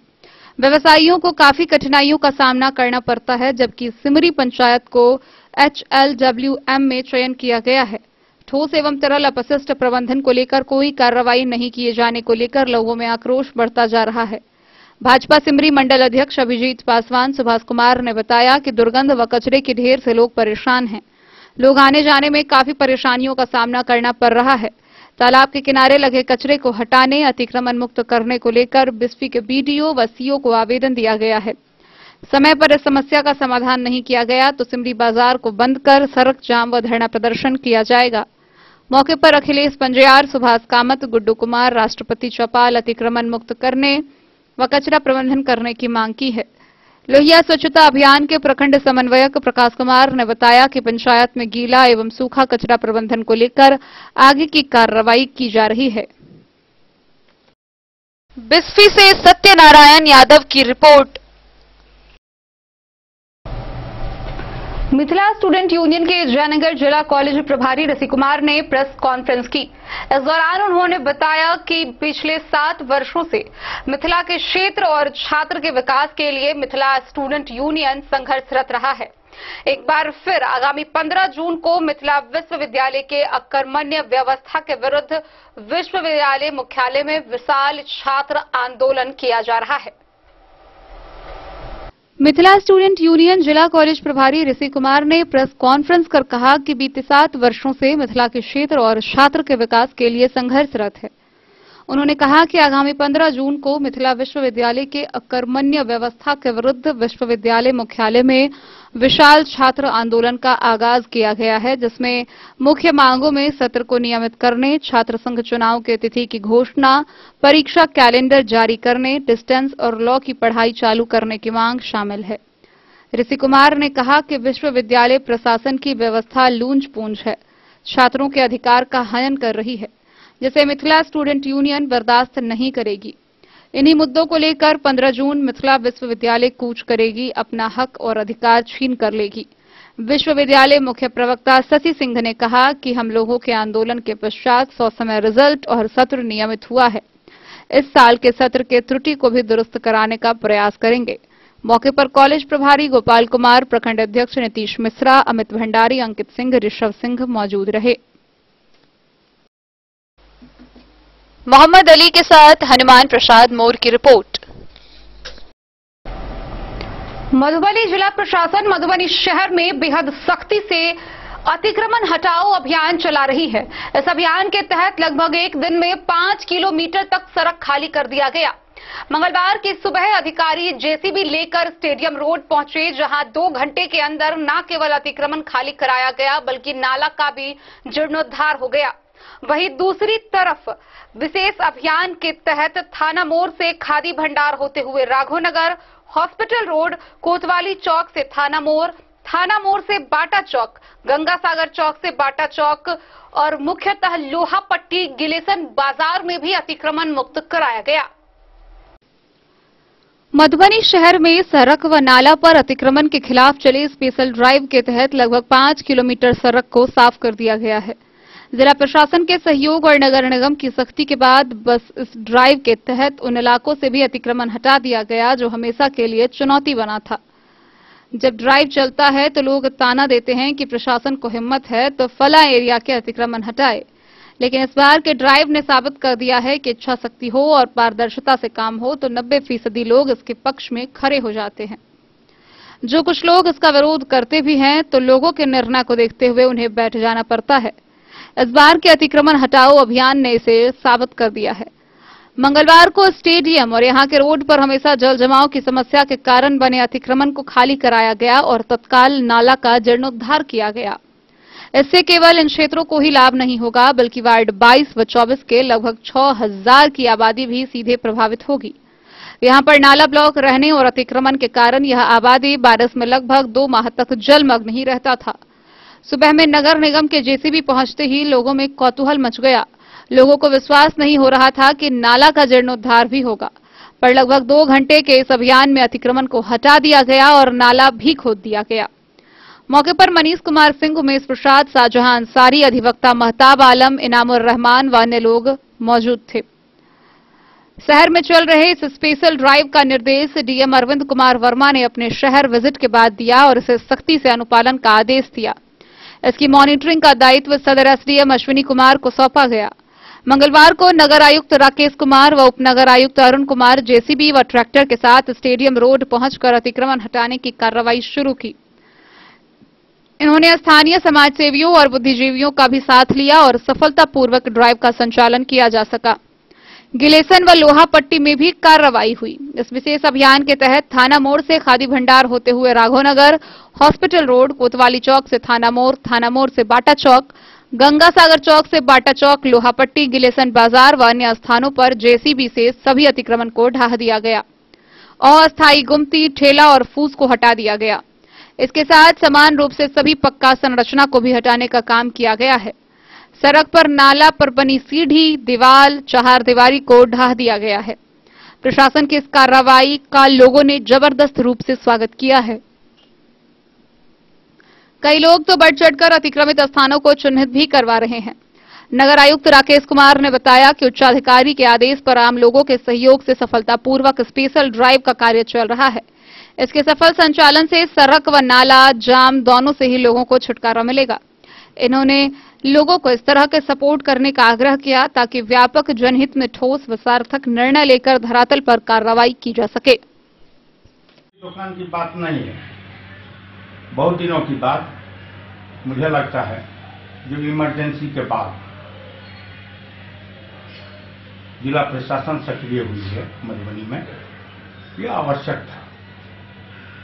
व्यवसायियों को काफी कठिनाइयों का सामना करना पड़ता है, जबकि सिमरी पंचायत को HLWM में चयन किया गया है। ठोस एवं तरल अपशिष्ट प्रबंधन को लेकर कोई कार्रवाई नहीं किए जाने को लेकर लोगों में आक्रोश बढ़ता जा रहा है। भाजपा सिमरी मंडल अध्यक्ष अभिजीत पासवान सुभाष कुमार ने बताया कि दुर्गंध व कचरे के ढेर से लोग परेशान हैं। लोग आने जाने में काफी परेशानियों का सामना करना पड़ रहा है। तालाब के किनारे लगे कचरे को हटाने, अतिक्रमण मुक्त करने को लेकर बिस्फी के BDO व CO को आवेदन दिया गया है। समय पर इस समस्या का समाधान नहीं किया गया तो सिमरी बाजार को बंद कर सड़क जाम व धरना प्रदर्शन किया जाएगा। मौके पर अखिलेश पंजयार, सुभाष कामत, गुड्डू कुमार, राष्ट्रपति चौपाल अतिक्रमण मुक्त करने व कचरा प्रबंधन करने की मांग की है। लोहिया स्वच्छता अभियान के प्रखंड समन्वयक प्रकाश कुमार ने बताया कि पंचायत में गीला एवं सूखा कचरा प्रबंधन को लेकर आगे की कार्रवाई की जा रही है। बिस्फी से सत्यनारायण यादव की रिपोर्ट। मिथिला स्टूडेंट यूनियन के जयनगर जिला कॉलेज प्रभारी ऋषि कुमार ने प्रेस कॉन्फ्रेंस की। इस दौरान उन्होंने बताया कि पिछले 7 वर्षों से मिथिला के क्षेत्र और छात्र के विकास के लिए मिथिला स्टूडेंट यूनियन संघर्षरत रहा है। एक बार फिर आगामी 15 जून को मिथिला विश्वविद्यालय के अकर्मण्य व्यवस्था के विरुद्ध विश्वविद्यालय मुख्यालय में विशाल छात्र आंदोलन किया जा रहा है। मिथिला स्टूडेंट यूनियन जिला कॉलेज प्रभारी ऋषि कुमार ने प्रेस कॉन्फ्रेंस कर कहा कि बीते 7 वर्षों से मिथिला के क्षेत्र और छात्र के विकास के लिए संघर्षरत है। उन्होंने कहा कि आगामी 15 जून को मिथिला विश्वविद्यालय के अकर्मण्य व्यवस्था के विरुद्ध विश्वविद्यालय मुख्यालय में विशाल छात्र आंदोलन का आगाज किया गया है, जिसमें मुख्य मांगों में सत्र को नियमित करने, छात्र संघ चुनाव के तिथि की घोषणा, परीक्षा कैलेंडर जारी करने, डिस्टेंस और लॉ की पढ़ाई चालू करने की मांग शामिल है। ऋषि कुमार ने कहा कि विश्वविद्यालय प्रशासन की व्यवस्था लूंज पूंज है, छात्रों के अधिकार का हनन कर रही है, जिसे मिथिला स्टूडेंट यूनियन बर्दाश्त नहीं करेगी। इन्हीं मुद्दों को लेकर 15 जून मिथिला विश्वविद्यालय कूच करेगी, अपना हक और अधिकार छीन कर लेगी। विश्वविद्यालय मुख्य प्रवक्ता शशि सिंह ने कहा कि हम लोगों के आंदोलन के पश्चात 100 समय रिजल्ट और सत्र नियमित हुआ है। इस साल के सत्र के त्रुटि को भी दुरुस्त कराने का प्रयास करेंगे। मौके पर कॉलेज प्रभारी गोपाल कुमार, प्रखंड अध्यक्ष नीतीश मिश्रा, अमित भंडारी, अंकित सिंह, ऋषभ सिंह मौजूद रहे। मोहम्मद अली के साथ हनुमान प्रसाद मोर की रिपोर्ट। मधुबनी जिला प्रशासन मधुबनी शहर में बेहद सख्ती से अतिक्रमण हटाओ अभियान चला रही है। इस अभियान के तहत लगभग एक दिन में 5 किलोमीटर तक सड़क खाली कर दिया गया। मंगलवार की सुबह अधिकारी जेसीबी लेकर स्टेडियम रोड पहुंचे, जहां 2 घंटे के अंदर न केवल अतिक्रमण खाली कराया गया बल्कि नाला का भी जीर्णोद्धार हो गया। वहीं दूसरी तरफ विशेष अभियान के तहत थाना मोड़ से खादी भंडार होते हुए राघवनगर, हॉस्पिटल रोड, कोतवाली चौक से थाना मोड़ से बाटा चौक, गंगा सागर चौक से बाटा चौक और मुख्यतः लोहा पट्टी गिलेसन बाजार में भी अतिक्रमण मुक्त कराया गया। मधुबनी शहर में सड़क व नाला पर अतिक्रमण के खिलाफ चले स्पेशल ड्राइव के तहत लगभग 5 किलोमीटर सड़क को साफ कर दिया गया है। जिला प्रशासन के सहयोग और नगर निगम की सख्ती के बाद बस इस ड्राइव के तहत उन इलाकों से भी अतिक्रमण हटा दिया गया जो हमेशा के लिए चुनौती बना था। जब ड्राइव चलता है तो लोग ताना देते हैं कि प्रशासन को हिम्मत है तो फला एरिया के अतिक्रमण हटाए, लेकिन इस बार के ड्राइव ने साबित कर दिया है कि इच्छा शक्ति हो और पारदर्शिता से काम हो तो 90% लोग इसके पक्ष में खड़े हो जाते हैं। जो कुछ लोग इसका विरोध करते भी हैं तो लोगों के निर्णय को देखते हुए उन्हें बैठ जाना पड़ता है। इस बार के अतिक्रमण हटाओ अभियान ने इसे साबित कर दिया है। मंगलवार को स्टेडियम और यहां के रोड पर हमेशा जल जमाव की समस्या के कारण बने अतिक्रमण को खाली कराया गया और तत्काल नाला का जीर्णोद्धार किया गया। इससे केवल इन क्षेत्रों को ही लाभ नहीं होगा बल्कि वार्ड 22 व 24 के लगभग 6000 की आबादी भी सीधे प्रभावित होगी। यहां पर नाला ब्लॉक रहने और अतिक्रमण के कारण यह आबादी बारिश में लगभग 2 माह तक जलमग्न ही रहता था। सुबह में नगर निगम के जेसीबी पहुंचते ही लोगों में कौतूहल मच गया। लोगों को विश्वास नहीं हो रहा था कि नाला का जीर्णोद्धार भी होगा, पर लगभग 2 घंटे के इस अभियान में अतिक्रमण को हटा दिया गया और नाला भी खोद दिया गया। मौके पर मनीष कुमार सिंह, उमेश प्रसाद, शाहजहां अंसारी, अधिवक्ता महताब आलम, इनामुर रहमान व अन्य लोग मौजूद थे। शहर में चल रहे इस स्पेशल ड्राइव का निर्देश डीएम अरविंद कुमार वर्मा ने अपने शहर विजिट के बाद दिया और इसे सख्ती से अनुपालन का आदेश दिया। इसकी मॉनिटरिंग का दायित्व सदर एसडीएम अश्विनी कुमार को सौंपा गया। मंगलवार को नगर आयुक्त राकेश कुमार व उपनगर आयुक्त अरुण कुमार जेसीबी व ट्रैक्टर के साथ स्टेडियम रोड पहुंचकर अतिक्रमण हटाने की कार्रवाई शुरू की। इन्होंने स्थानीय समाज सेवियों और बुद्धिजीवियों का भी साथ लिया और सफलतापूर्वक ड्राइव का संचालन किया जा सका। गिलेसन व लोहा पट्टी में भी कार्रवाई हुई। इस विशेष अभियान के तहत थाना मोड़ से खादी भंडार होते हुए राघवनगर, हॉस्पिटल रोड, कोतवाली चौक से थाना मोड़ से बाटा चौक, गंगा सागर चौक से बाटा चौक, लोहा पट्टी, गिलेसन बाजार व अन्य स्थानों पर जेसीबी से सभी अतिक्रमण को ढहा दिया गया। अस्थायी गुमती, ठेला और फूस को हटा दिया गया। इसके साथ समान रूप से सभी पक्का संरचना को भी हटाने का काम किया गया है। सड़क पर नाला पर बनी सीढ़ी, दीवार, चहारदीवारी को ढहा दिया गया है। प्रशासन की इस कार्रवाई का लोगों ने जबरदस्त रूप से स्वागत किया है। कई लोग तो बढ़ चढ़कर अतिक्रमित स्थानों को चिन्हित भी करवा रहे हैं। नगर आयुक्त राकेश कुमार ने बताया कि उच्चाधिकारी के आदेश पर आम लोगों के सहयोग से सफलतापूर्वक स्पेशल ड्राइव का कार्य चल रहा है। इसके सफल संचालन से सड़क व नाला जाम दोनों से ही लोगों को छुटकारा मिलेगा। इन्होंने लोगों को इस तरह के सपोर्ट करने का आग्रह किया ताकि व्यापक जनहित में ठोस व सार्थक निर्णय लेकर धरातल पर कार्रवाई की जा सके। दुकान की बात नहीं है, बहुत दिनों की बात मुझे लगता है, जो इमरजेंसी के बाद जिला प्रशासन सक्रिय हुई है मधुबनी में, यह आवश्यक था।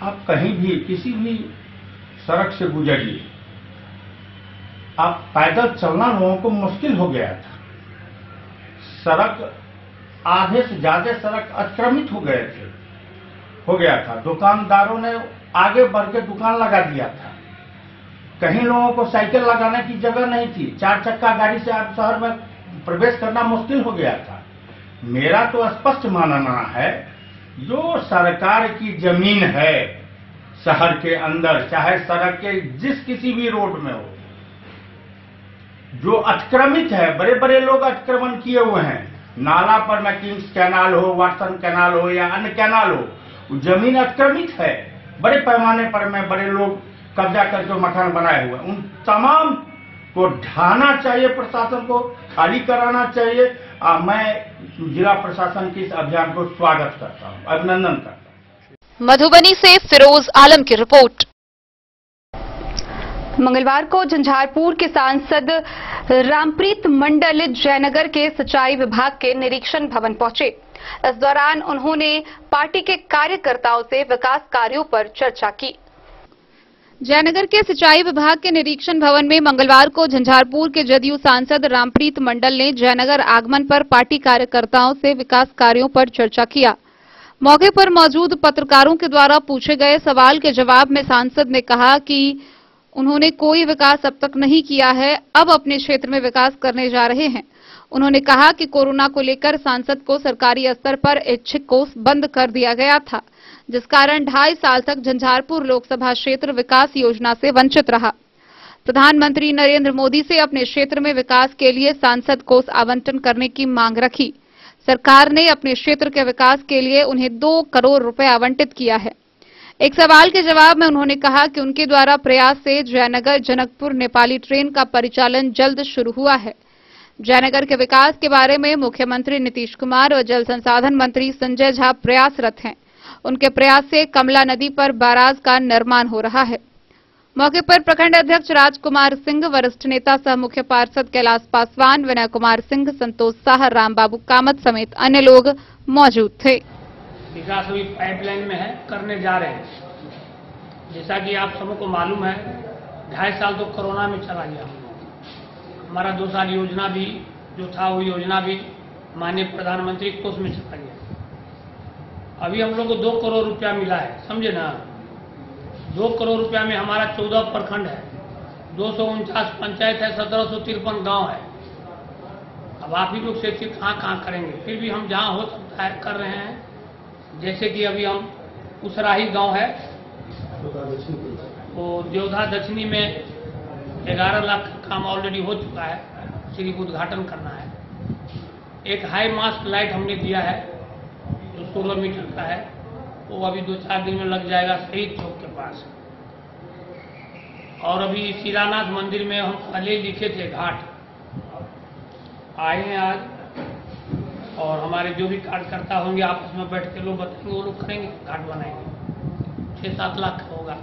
आप कहीं भी किसी भी सड़क से गुजरिए, आप पैदल चलना लोगों को मुश्किल हो गया था। सड़क आधे से ज्यादा सड़क अतिक्रमित हो गया था। दुकानदारों ने आगे बढ़ के दुकान लगा दिया था। कहीं लोगों को साइकिल लगाने की जगह नहीं थी। 4 चक्का गाड़ी से आप शहर में प्रवेश करना मुश्किल हो गया था। मेरा तो स्पष्ट मानना है, जो सरकार की जमीन है शहर के अंदर, चाहे सड़क के जिस किसी भी रोड में हो, जो अतिक्रमित है, बड़े बड़े लोग अतिक्रमण किए हुए हैं, नाला पर में किंग्स कैनाल हो, वाटसन कैनाल हो या अन्य कैनाल हो, जमीन अतिक्रमित है। बड़े पैमाने पर में बड़े लोग कब्जा करके मकान बनाए हुए, उन तमाम को ढाना चाहिए, प्रशासन को खाली कराना चाहिए। मैं जिला प्रशासन के इस अभियान को स्वागत करता हूं, अभिनंदन करता हूं। मधुबनी से फिरोज आलम की रिपोर्ट। मंगलवार को झंझारपुर के सांसद रामप्रीत मंडल जयनगर के सिंचाई विभाग के निरीक्षण भवन पहुंचे। इस दौरान उन्होंने पार्टी के कार्यकर्ताओं से विकास कार्यों पर चर्चा की। जयनगर के सिंचाई विभाग के निरीक्षण भवन में मंगलवार को झंझारपुर के जदयू सांसद रामप्रीत मंडल ने जयनगर आगमन पर पार्टी कार्यकर्ताओं से विकास कार्यों पर चर्चा किया। मौके पर मौजूद पत्रकारों के द्वारा पूछे गए सवाल के जवाब में सांसद ने कहा कि उन्होंने कोई विकास अब तक नहीं किया है, अब अपने क्षेत्र में विकास करने जा रहे हैं। उन्होंने कहा कि कोरोना को लेकर सांसद को सरकारी स्तर पर ऐच्छिक कोष बंद कर दिया गया था, जिस कारण 2.5 साल तक झंझारपुर लोकसभा क्षेत्र विकास योजना से वंचित रहा। प्रधानमंत्री नरेंद्र मोदी से अपने क्षेत्र में विकास के लिए सांसद कोष आवंटन करने की मांग रखी। सरकार ने अपने क्षेत्र के विकास के लिए उन्हें 2 करोड़ रुपए आवंटित किया है। एक सवाल के जवाब में उन्होंने कहा कि उनके द्वारा प्रयास से जयनगर जनकपुर नेपाली ट्रेन का परिचालन जल्द शुरू हुआ है। जयनगर के विकास के बारे में मुख्यमंत्री नीतीश कुमार और जल संसाधन मंत्री संजय झा प्रयासरत हैं। उनके प्रयास से कमला नदी पर बैराज का निर्माण हो रहा है। मौके पर प्रखंड अध्यक्ष राजकुमार सिंह, वरिष्ठ नेता सह मुख्य पार्षद कैलाश पासवान, विनय कुमार सिंह, संतोष शाह, रामबाबू कामत समेत अन्य लोग मौजूद थे। विकास अभी पाइपलाइन में है, करने जा रहे हैं। जैसा कि आप सबको मालूम है, 2.5 साल तो कोरोना में चला गया। हमारा 2 साल योजना भी जो था, वो योजना भी माननीय प्रधानमंत्री कोष में चला गया। अभी हम लोग को 2 करोड़ रुपया मिला है, समझे ना। 2 करोड़ रुपया में हमारा 14 प्रखंड है, 249 पंचायत है, 1753 गांव है। अब आप ही लोग से कहाँ करेंगे, फिर भी हम जहाँ हो सकता है कर रहे हैं। जैसे कि अभी हम उसराही गांव है, तो देवधा दक्षिणी में 11 लाख का काम ऑलरेडी हो चुका है, सिर्फ उद्घाटन करना है। एक हाई मास्ट लाइट हमने दिया है जो 16 मीटर का है, वो अभी 2-4 दिन में लग जाएगा शहीद चौक के पास। और अभी शिलानाथ मंदिर में हम पहले लिखे थे घाट, आए हैं आज, और हमारे जो भी कार्यकर्ता होंगे आपस में बैठ के लोग बताएंगे, वो लोग करेंगे, घाट बनाएंगे। 6-7 लाख का होगा।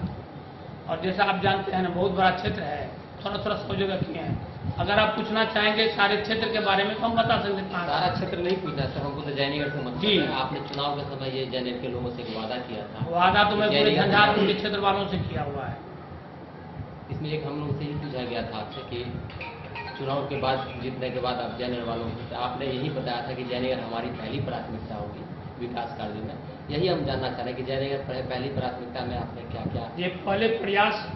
और जैसा आप जानते हैं ना, बहुत बड़ा क्षेत्र है, थोड़ा थोड़ा सब जगह किए हैं। अगर आप पूछना चाहेंगे सारे क्षेत्र के बारे में तो हम बता सकते हैं। सारा क्षेत्र नहीं पूछना सर, हमको तो जयनगर से मतलब जी। है। आपने चुनाव के समय ये जयनगर के लोगों से एक वादा किया था। वादा तो मैं पूरे झंझारपुर के क्षेत्र वालों से किया हुआ है। इसमें एक हम लोग से ही पूछा गया था आपसे कि चुनाव के बाद, जीतने के बाद आप जयनगर वालों से, आपने यही बताया था कि जयनगर हमारी पहली प्राथमिकता होगी विकास कार्य में। यही हम जानना चाह रहे हैं कि जयनगर पहली प्राथमिकता में आपने क्या क्या। ये पहले प्रयास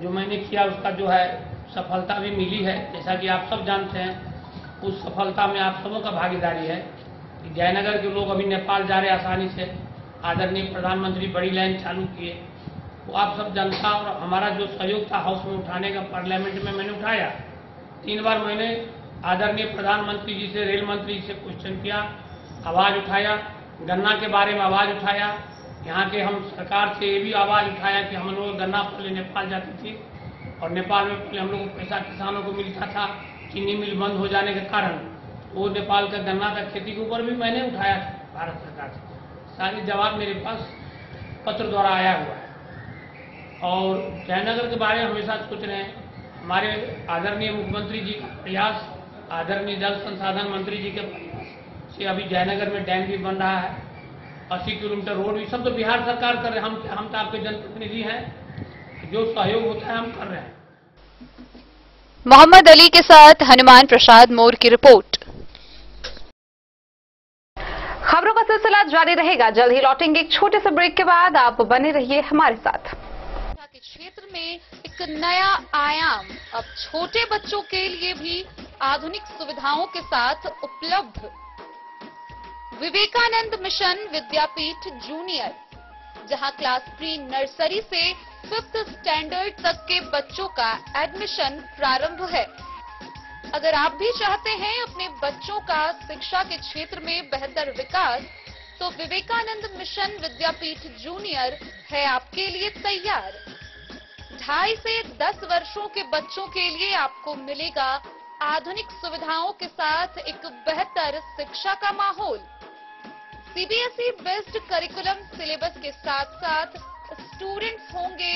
जो मैंने किया उसका जो है सफलता भी मिली है। जैसा कि आप सब जानते हैं, उस सफलता में आप सबों का भागीदारी है कि जयनगर के लोग अभी नेपाल जा रहे आसानी से। आदरणीय प्रधानमंत्री बड़ी लाइन चालू किए, वो आप सब जनता और हमारा जो सहयोग था हाउस में उठाने का, पार्लियामेंट में मैंने उठाया। 3 बार मैंने आदरणीय प्रधानमंत्री जी से, रेल मंत्री जी से क्वेश्चन किया, आवाज़ उठाया, गन्ना के बारे में आवाज़ उठाया। यहाँ के हम सरकार से ये भी आवाज़ उठाया कि हम लोग गन्ना पहले नेपाल जाती थी और नेपाल में पहले हम लोग को पैसा किसानों को मिलता था, चीनी मिल बंद हो जाने के कारण वो नेपाल का गन्ना का खेती के ऊपर भी मैंने उठाया भारत सरकार से। सारे जवाब मेरे पास पत्र द्वारा आया हुआ है। और जयनगर के बारे में हमेशा सोच रहे हैं। हमारे आदरणीय मुख्यमंत्री जी का प्रयास, आदरणीय जल संसाधन मंत्री जी के प्रयास से अभी जयनगर में डैम भी बन रहा है, 80 किलोमीटर रोड भी, सब तो बिहार सरकार कर रहे हैं। हम तो आपके जनप्रतिनिधि हैं, जो सहयोग होता है हम कर रहे हैं। मोहम्मद अली के साथ हनुमान प्रसाद मोर की रिपोर्ट। खबरों का सिलसिला जारी रहेगा, जल्द ही लौटेंगे एक छोटे से ब्रेक के बाद। आप बने रहिए हमारे साथ। के क्षेत्र में एक नया आयाम अब छोटे बच्चों के लिए भी आधुनिक सुविधाओं के साथ उपलब्ध। विवेकानंद मिशन विद्यापीठ जूनियर, जहां क्लास प्री नर्सरी से 5th स्टैंडर्ड तक के बच्चों का एडमिशन प्रारंभ है। अगर आप भी चाहते हैं अपने बच्चों का शिक्षा के क्षेत्र में बेहतर विकास, तो विवेकानंद मिशन विद्यापीठ जूनियर है आपके लिए तैयार। 2.5 से 10 वर्षों के बच्चों के लिए आपको मिलेगा आधुनिक सुविधाओं के साथ एक बेहतर शिक्षा का माहौल। सीबीएसई बेस्ड करिकुलम सिलेबस के साथ साथ स्टूडेंट्स होंगे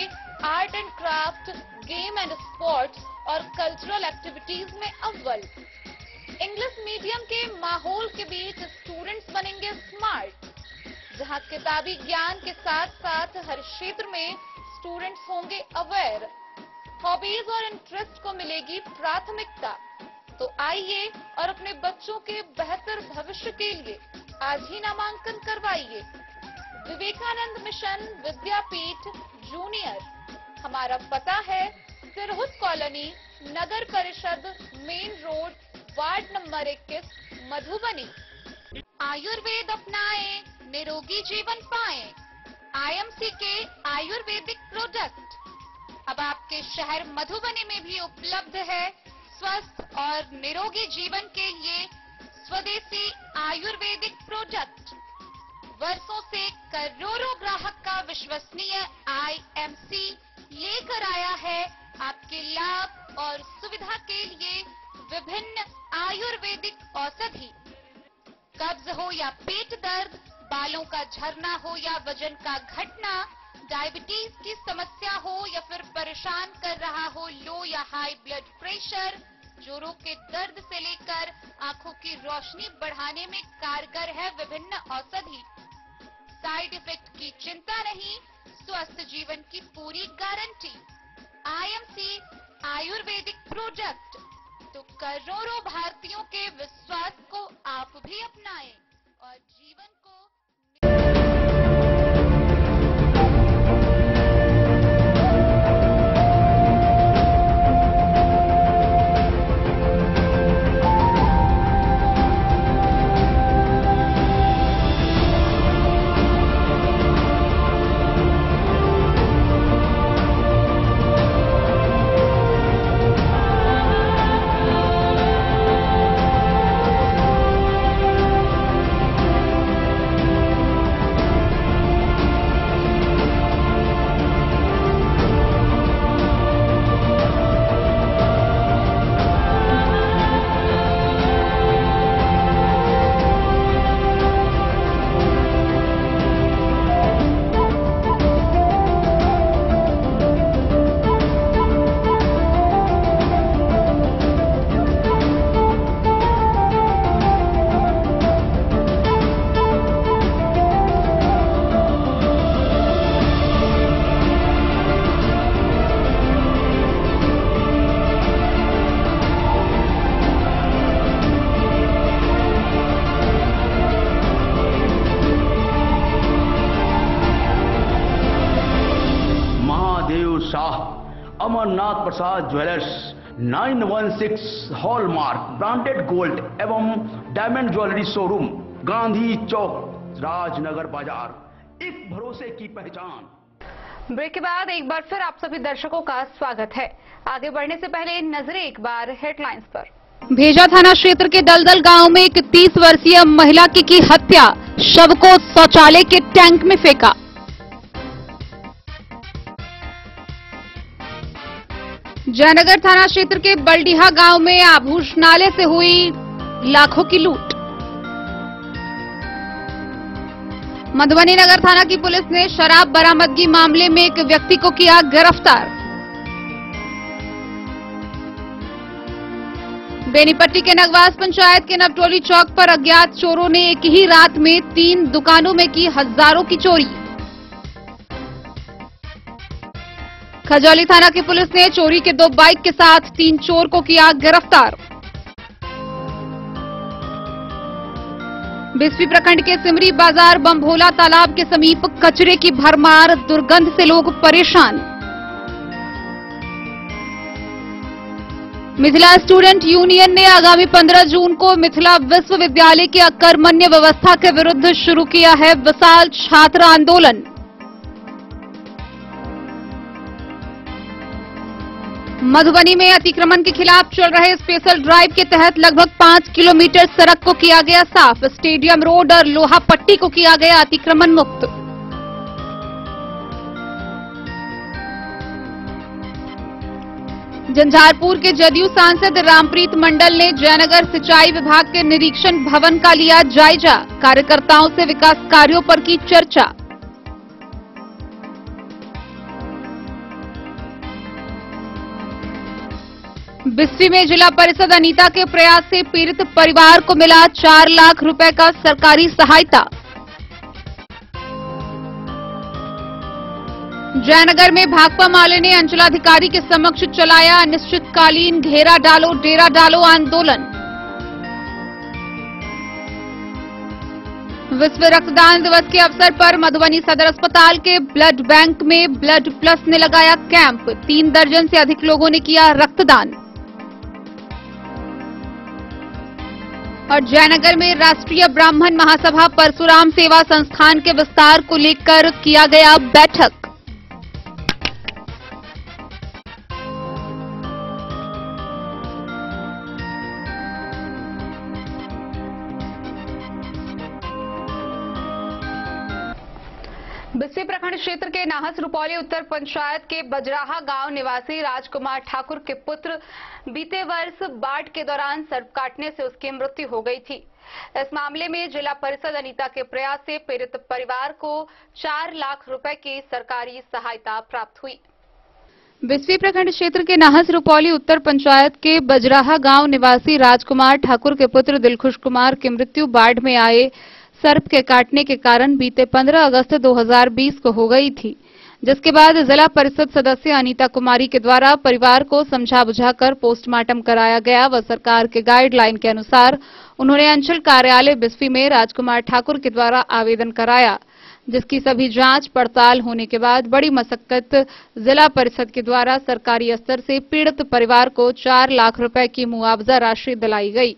art and craft, game and sports और कल्चरल एक्टिविटीज में अव्वल। इंग्लिश मीडियम के माहौल के बीच स्टूडेंट्स बनेंगे स्मार्ट, जहां किताबी ज्ञान के साथ साथ हर क्षेत्र में स्टूडेंट्स होंगे अवेयर। हॉबीज और इंटरेस्ट को मिलेगी प्राथमिकता। तो आइए और अपने बच्चों के बेहतर भविष्य के लिए आज ही नामांकन करवाइए। विवेकानंद मिशन विद्यापीठ जूनियर, हमारा पता है सिरहुत कॉलोनी, नगर परिषद, main road, ward number 21, Madhubani. Ayurveda अपनाएं, निरोगी जीवन पाएं। आईएमसी के आयुर्वेदिक प्रोडक्ट अब आपके शहर मधुबनी में भी उपलब्ध है। स्वस्थ और निरोगी जीवन के लिए स्वदेशी आयुर्वेदिक प्रोडक्ट वर्षों से करोड़ों ग्राहक का विश्वसनीय आईएमसी लेकर आया है आपके लाभ और सुविधा के लिए विभिन्न आयुर्वेदिक औषधि। कब्ज हो या पेट दर्द, बालों का झरना हो या वजन का घटना, डायबिटीज की समस्या हो या फिर परेशान कर रहा हो लो या हाई ब्लड प्रेशर, जोड़ों के दर्द से लेकर आंखों की रोशनी बढ़ाने में कारगर है विभिन्न औषधि। साइड इफेक्ट की चिंता नहीं, स्वस्थ जीवन की पूरी गारंटी। आईएमसी आयुर्वेदिक प्रोडक्ट, तो करोड़ों भारतीयों के विश्वास को आप भी अपनाएं और जीवन को प्रसाद ज्वेलर्स 916 हॉलमार्क ब्रांडेड गोल्ड एवं डायमंड ज्वेलरी शोरूम, गांधी चौक, राजनगर बाजार, एक भरोसे की पहचान। ब्रेक के बाद एक बार फिर आप सभी दर्शकों का स्वागत है। आगे बढ़ने से पहले नजरें एक बार हेडलाइंस पर। भेजा थाना क्षेत्र के दलदल गांव में एक 30 वर्षीय महिला की हत्या, शव को शौचालय के टैंक में फेंका। जयनगर थाना क्षेत्र के बलडीहा गांव में आभूषणालय से हुई लाखों की लूट। मधुबनी नगर थाना की पुलिस ने शराब बरामदगी मामले में एक व्यक्ति को किया गिरफ्तार। बेनीपट्टी के नगवास पंचायत के नवटोली चौक पर अज्ञात चोरों ने एक ही रात में 3 दुकानों में की हजारों की चोरी। खजौली थाना की पुलिस ने चोरी के 2 बाइक के साथ 3 चोर को किया गिरफ्तार। बिस्फी प्रखंड के सिमरी बाजार बम्भोला तालाब के समीप कचरे की भरमार, दुर्गंध से लोग परेशान। मिथिला स्टूडेंट यूनियन ने आगामी 15 जून को मिथिला विश्वविद्यालय के अकर्मण्य व्यवस्था के विरुद्ध शुरू किया है विशाल छात्र आंदोलन। मधुबनी में अतिक्रमण के खिलाफ चल रहे स्पेशल ड्राइव के तहत लगभग 5 किलोमीटर सड़क को किया गया साफ। स्टेडियम रोड और लोहा पट्टी को किया गया अतिक्रमण मुक्त। झंझारपुर के जदयू सांसद रामप्रीत मंडल ने जयनगर सिंचाई विभाग के निरीक्षण भवन का लिया जायजा। कार्यकर्ताओं से विकास कार्यों पर की चर्चा। बिस्फी में जिला परिषद अनीता के प्रयास से पीड़ित परिवार को मिला 4 लाख रुपए का सरकारी सहायता। जयनगर में भाकपा माले ने अंचलाधिकारी के समक्ष चलाया अनिश्चितकालीन घेरा डालो डेरा डालो आंदोलन। विश्व रक्तदान दिवस के अवसर पर मधुबनी सदर अस्पताल के ब्लड बैंक में ब्लड प्लस ने लगाया कैंप। 3 दर्जन से अधिक लोगों ने किया रक्तदान। और जयनगर में राष्ट्रीय ब्राह्मण महासभा परशुराम सेवा संस्थान के विस्तार को लेकर किया गया बैठक। बिस्फी प्रखंड क्षेत्र के नाहस रुपौली उत्तर पंचायत के बजराहा गांव निवासी राजकुमार ठाकुर के पुत्र बीते वर्ष बाढ़ के दौरान सर्प काटने से उसकी मृत्यु हो गई थी। इस मामले में जिला परिषद अनीता के प्रयास से पीड़ित परिवार को 4 लाख रुपए की सरकारी सहायता प्राप्त हुई। बिस्फी प्रखंड क्षेत्र के नाहस रुपौली उत्तर पंचायत के बजराहा गांव निवासी राजकुमार ठाकुर के पुत्र दिलखुश कुमार की मृत्यु बाढ़ में आए सर्प के काटने के कारण बीते 15 अगस्त 2020 को हो गई थी, जिसके बाद जिला परिषद सदस्य अनीता कुमारी के द्वारा परिवार को समझा बुझाकर पोस्टमार्टम कराया गया व सरकार के गाइडलाइन के अनुसार उन्होंने अंचल कार्यालय बिस्फी में राजकुमार ठाकुर के द्वारा आवेदन कराया, जिसकी सभी जांच पड़ताल होने के बाद बड़ी मशक्कत जिला परिषद के द्वारा सरकारी स्तर से पीड़ित परिवार को 4 लाख रुपए की मुआवजा राशि दिलाई गई।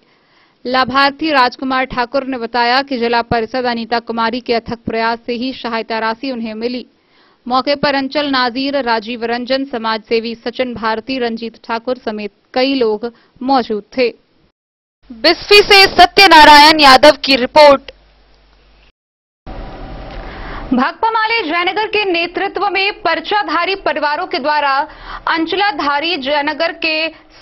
लाभार्थी राजकुमार ठाकुर ने बताया कि जिला परिषद अनीता कुमारी के अथक प्रयास से ही सहायता राशि उन्हें मिली। मौके पर अंचल नाजीर, राजीव रंजन, समाजसेवी सचिन भारती, रंजीत ठाकुर समेत कई लोग मौजूद थे। बिस्फी से सत्यनारायण यादव की रिपोर्ट। भाकपा माले जयनगर के नेतृत्व में पर्चाधारी परिवारों के द्वारा अंचलाधारी जयनगर के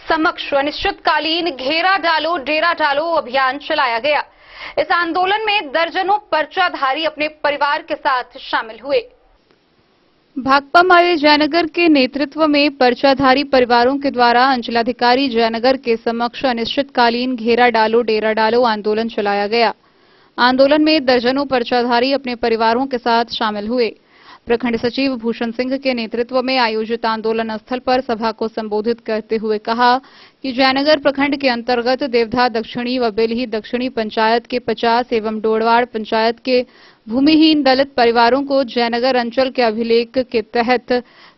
समक्ष अनिश्चितकालीन घेरा डालो डेरा डालो अभियान चलाया गया। इस आंदोलन में दर्जनों पर्चाधारी अपने परिवार के साथ शामिल हुए। भाकपा माले जयनगर के नेतृत्व में पर्चाधारी परिवारों के द्वारा अंचलाधिकारी जयनगर के समक्ष अनिश्चितकालीन घेरा डालो डेरा डालो आंदोलन चलाया गया। आंदोलन में दर्जनों पर्चाधारी अपने परिवारों के साथ शामिल हुए। प्रखंड सचिव भूषण सिंह के नेतृत्व में आयोजित आंदोलन स्थल पर सभा को संबोधित करते हुए कहा कि जयनगर प्रखंड के अंतर्गत देवधा दक्षिणी व बेलही दक्षिणी पंचायत के 50 एवं डोड़वाड़ पंचायत के भूमिहीन दलित परिवारों को जयनगर अंचल के अभिलेख के तहत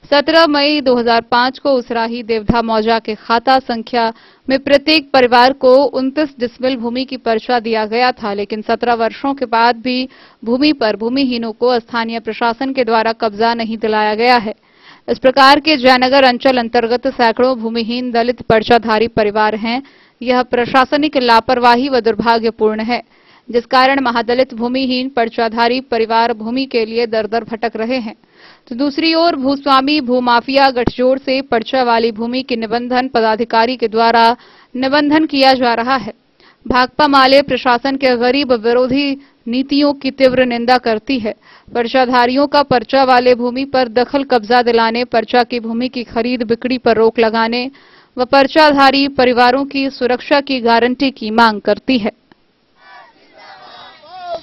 17 मई 2005 को उसराही देवधा मौजा के खाता संख्या में प्रत्येक परिवार को 29 डिसमिल भूमि की पर्चा दिया गया था, लेकिन 17 वर्षों के बाद भी भूमि पर भूमिहीनों को स्थानीय प्रशासन के द्वारा कब्जा नहीं दिलाया गया है। इस प्रकार के जयनगर अंचल अंतर्गत सैकड़ों भूमिहीन दलित पर्चाधारी परिवार हैं। यह प्रशासनिक लापरवाही व दुर्भाग्यपूर्ण है, जिस कारण महादलित भूमिहीन पर्चाधारी परिवार भूमि के लिए दर दर भटक रहे हैं। तो दूसरी ओर भूस्वामी भूमाफिया गठजोड़ से पर्चा वाली भूमि के निबंधन पदाधिकारी के द्वारा निबंधन किया जा रहा है। भाकपा माले प्रशासन के गरीब विरोधी नीतियों की तीव्र निंदा करती है। पर्चाधारियों का पर्चा वाले भूमि पर दखल कब्जा दिलाने, पर्चा की भूमि की खरीद बिक्री पर रोक लगाने व पर्चाधारी परिवारों की सुरक्षा की गारंटी की मांग करती है।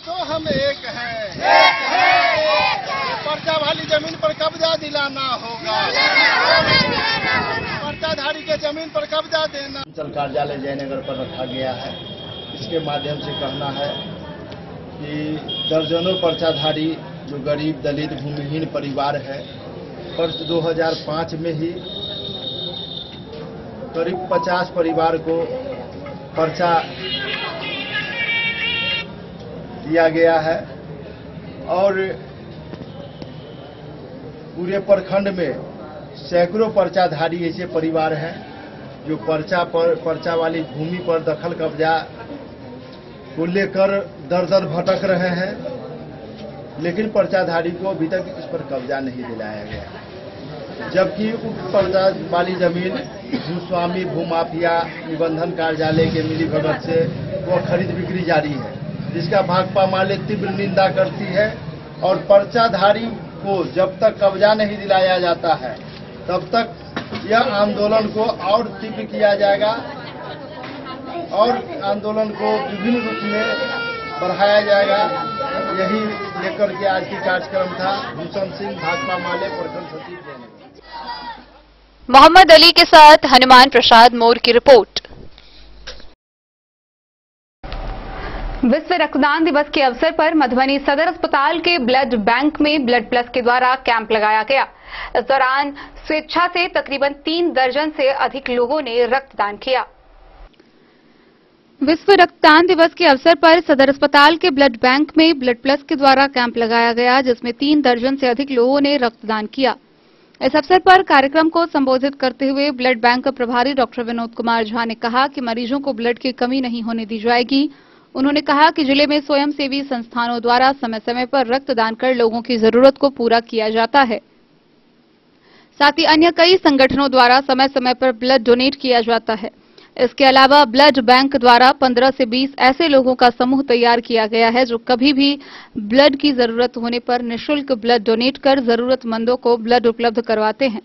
तो हम एक हैं, पर्चा वाली जमीन पर कब्जा दिलाना होगा, पर्चाधारी के जमीन पर कब्जा देना। अंचल कार्यालय जयनगर पर रखा गया है। इसके माध्यम से कहना है कि दर्जनों पर्चाधारी जो गरीब दलित भूमिहीन परिवार है, वर्ष 2005 में ही करीब 50 परिवार को पर्चा दिया गया है और पूरे प्रखंड में सैकड़ों पर्चाधारी ऐसे परिवार हैं जो पर्चा वाली भूमि पर दखल कब्जा को लेकर दर दर भटक रहे हैं, लेकिन पर्चाधारी को अभी तक इस पर कब्जा नहीं दिलाया गया, जबकि उक्त पर्चा वाली जमीन भूस्वामी भूमाफिया निबंधन कार्यालय के मिलीभगत से वो खरीद बिक्री जारी है, जिसका भाकपा माले तीव्र निंदा करती है। और पर्चाधारी को जब तक कब्जा नहीं दिलाया जाता है तब तक यह आंदोलन को और तीव्र किया जाएगा और आंदोलन को विभिन्न रूप में बढ़ाया जाएगा। यही लेकर के आज की कार्यक्रम था। भूषण सिंह, भाकपा माले, प्रखंड सचिव जयनगर। मोहम्मद अली के साथ हनुमान प्रसाद मोर की रिपोर्ट। विश्व रक्तदान दिवस के अवसर पर मधुबनी सदर अस्पताल के ब्लड बैंक में ब्लड प्लस के द्वारा कैंप लगाया गया। इस दौरान स्वेच्छा से तकरीबन 3 दर्जन से अधिक लोगों ने रक्तदान किया। विश्व रक्तदान दिवस के अवसर पर सदर अस्पताल के ब्लड बैंक में ब्लड प्लस के द्वारा कैंप लगाया गया, जिसमें 3 दर्जन से अधिक लोगों ने रक्तदान किया। इस अवसर पर कार्यक्रम को संबोधित करते हुए ब्लड बैंक प्रभारी डॉक्टर विनोद कुमार झा ने कहा कि मरीजों को ब्लड की कमी नहीं होने दी जाएगी। उन्होंने कहा कि जिले में स्वयंसेवी संस्थानों द्वारा समय समय पर रक्तदान कर लोगों की जरूरत को पूरा किया जाता है। साथ ही अन्य कई संगठनों द्वारा समय समय पर ब्लड डोनेट किया जाता है। इसके अलावा ब्लड बैंक द्वारा 15 से 20 ऐसे लोगों का समूह तैयार किया गया है जो कभी भी ब्लड की जरूरत होने पर निःशुल्क ब्लड डोनेट कर जरूरतमंदों को ब्लड उपलब्ध करवाते हैं।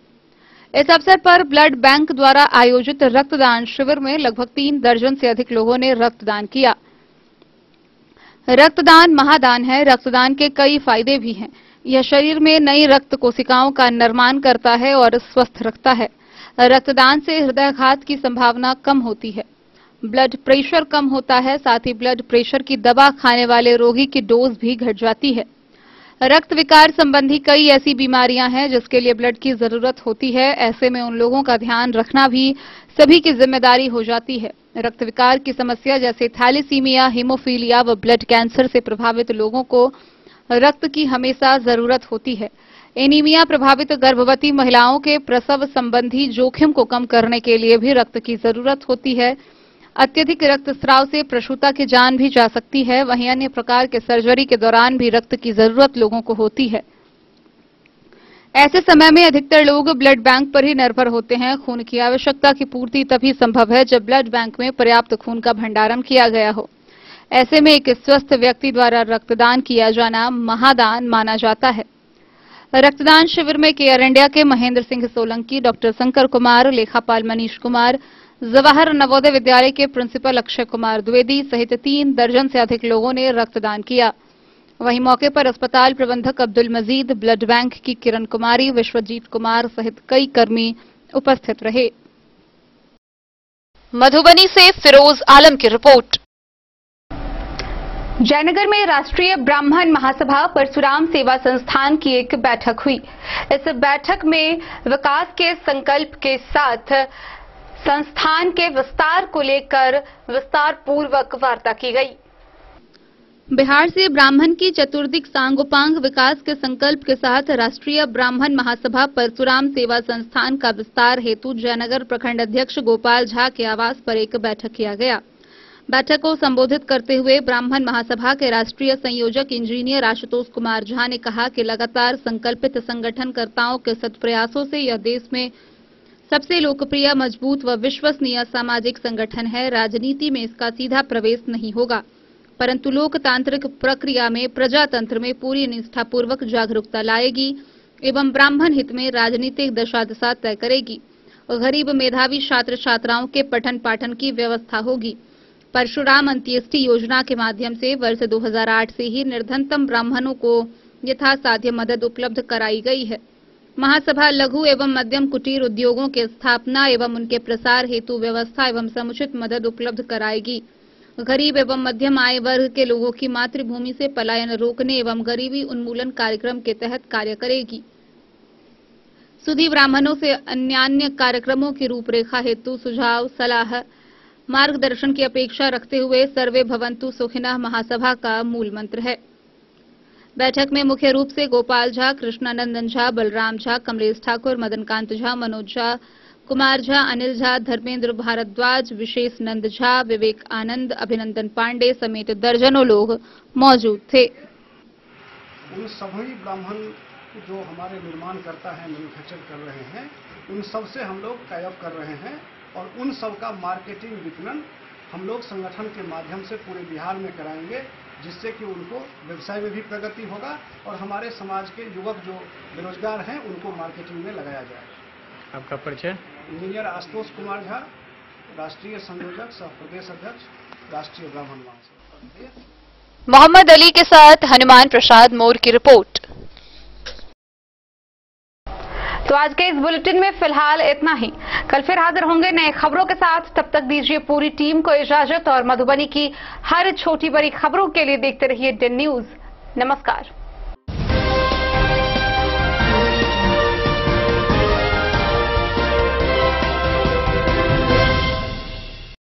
इस अवसर पर ब्लड बैंक द्वारा आयोजित रक्तदान शिविर में लगभग 3 दर्जन से अधिक लोगों ने रक्तदान किया। रक्तदान महादान है। रक्तदान के कई फायदे भी हैं। यह शरीर में नई रक्त कोशिकाओं का निर्माण करता है और स्वस्थ रखता है। रक्तदान से हृदयाघात की संभावना कम होती है, ब्लड प्रेशर कम होता है, साथ ही ब्लड प्रेशर की दवा खाने वाले रोगी की डोज भी घट जाती है। रक्त विकार संबंधी कई ऐसी बीमारियां हैं जिसके लिए ब्लड की जरूरत होती है। ऐसे में उन लोगों का ध्यान रखना भी सभी की जिम्मेदारी हो जाती है। रक्त विकार की समस्या जैसे थैलेसीमिया, हीमोफीलिया व ब्लड कैंसर से प्रभावित लोगों को रक्त की हमेशा जरूरत होती है। एनीमिया प्रभावित गर्भवती महिलाओं के प्रसव संबंधी जोखिम को कम करने के लिए भी रक्त की जरूरत होती है। अत्यधिक रक्तस्राव से प्रसूता की जान भी जा सकती है। वहीं अन्य प्रकार के सर्जरी के दौरान भी रक्त की जरूरत लोगों को होती है। ऐसे समय में अधिकतर लोग ब्लड बैंक पर ही निर्भर होते हैं। खून की आवश्यकता की पूर्ति तभी संभव है जब ब्लड बैंक में पर्याप्त खून का भंडारण किया गया हो। ऐसे में एक स्वस्थ व्यक्ति द्वारा रक्तदान किया जाना महादान माना जाता है। रक्तदान शिविर में केयर इंडिया के महेंद्र सिंह सोलंकी, डॉक्टर शंकर कुमार, लेखापाल मनीष कुमार, जवाहर नवोदय विद्यालय के प्रिंसिपल अक्षय कुमार द्विवेदी सहित 3 दर्जन से अधिक लोगों ने रक्तदान किया। वहीं मौके पर अस्पताल प्रबंधक अब्दुल मजीद, ब्लड बैंक की किरण कुमारी, विश्वजीत कुमार सहित कई कर्मी उपस्थित रहे। मधुबनी से फिरोज आलम की रिपोर्ट। जयनगर में राष्ट्रीय ब्राह्मण महासभा परशुराम सेवा संस्थान की एक बैठक हुई। इस बैठक में विकास के संकल्प के साथ संस्थान के विस्तार को लेकर विस्तार पूर्वक वार्ता की गई। बिहार से ब्राह्मण की चतुर्दिक सांगोपांग विकास के संकल्प के साथ राष्ट्रीय ब्राह्मण महासभा परशुराम सेवा संस्थान का विस्तार हेतु जयनगर प्रखंड अध्यक्ष गोपाल झा के आवास पर एक बैठक किया गया। बैठक को संबोधित करते हुए ब्राह्मण महासभा के राष्ट्रीय संयोजक इंजीनियर आशुतोष कुमार झा ने कहा कि लगातार संकल्पित संगठनकर्ताओं के सत्प्रयासों से यह देश में सबसे लोकप्रिय, मजबूत व विश्वसनीय सामाजिक संगठन है। राजनीति में इसका सीधा प्रवेश नहीं होगा, परंतु लोकतांत्रिक प्रक्रिया में प्रजातंत्र में पूरी निष्ठापूर्वक जागरूकता लाएगी एवं ब्राह्मण हित में राजनीतिक दशा दिशा तय करेगी। गरीब मेधावी छात्र छात्राओं के पठन पाठन की व्यवस्था होगी। परशुराम अंत्येष्टि योजना के माध्यम से वर्ष 2008 से ही निर्धनतम ब्राह्मणों को यथासाध्य मदद उपलब्ध कराई गई है। महासभा लघु एवं मध्यम कुटीर उद्योगों के स्थापना एवं उनके प्रसार हेतु व्यवस्था एवं समुचित मदद उपलब्ध कराएगी। गरीब एवं मध्यम आय वर्ग के लोगों की मातृभूमि से पलायन रोकने एवं गरीबी उन्मूलन कार्यक्रम के तहत कार्य करेगी। सुधी ब्राह्मणों से अन्य कार्यक्रमों की रूपरेखा हेतु सुझाव, सलाह, मार्गदर्शन की अपेक्षा रखते हुए सर्वे भवन्तु सुखिनः महासभा का मूल मंत्र है। बैठक में मुख्य रूप से गोपाल झा, कृष्णानंदन झा, बलराम झा, कमलेश ठाकुर, मदनकांत झा, मनोज झा, कुमार झा, अनिल झा, धर्मेंद्र भारद्वाज, विशेष नंद झा, विवेक आनंद, अभिनंदन पांडे समेत दर्जनों लोग मौजूद थे। उन सभी ब्राह्मण जो हमारे निर्माण करता है, मैन्युफैक्चर कर रहे हैं, उन सब से हम लोग टाई अप कर रहे हैं और उन सब का मार्केटिंग विपणन हम लोग संगठन के माध्यम से पूरे बिहार में कराएंगे, जिससे कि उनको व्यवसाय में भी प्रगति होगा और हमारे समाज के युवक जो बेरोजगार हैं उनको मार्केटिंग में लगाया जाएगा। आपका परिचय? इंजीनियर आशुतोष कुमार झा, राष्ट्रीय संयोजक सह प्रदेश अध्यक्ष, राष्ट्रीय ब्राह्मण महासभा। मोहम्मद अली के साथ हनुमान प्रसाद मोर की रिपोर्ट। तो आज के इस बुलेटिन में फिलहाल इतना ही। कल फिर हाजिर होंगे नए खबरों के साथ। तब तक दीजिए पूरी टीम को इजाजत और मधुबनी की हर छोटी बड़ी खबरों के लिए देखते रहिए DEN न्यूज। नमस्कार।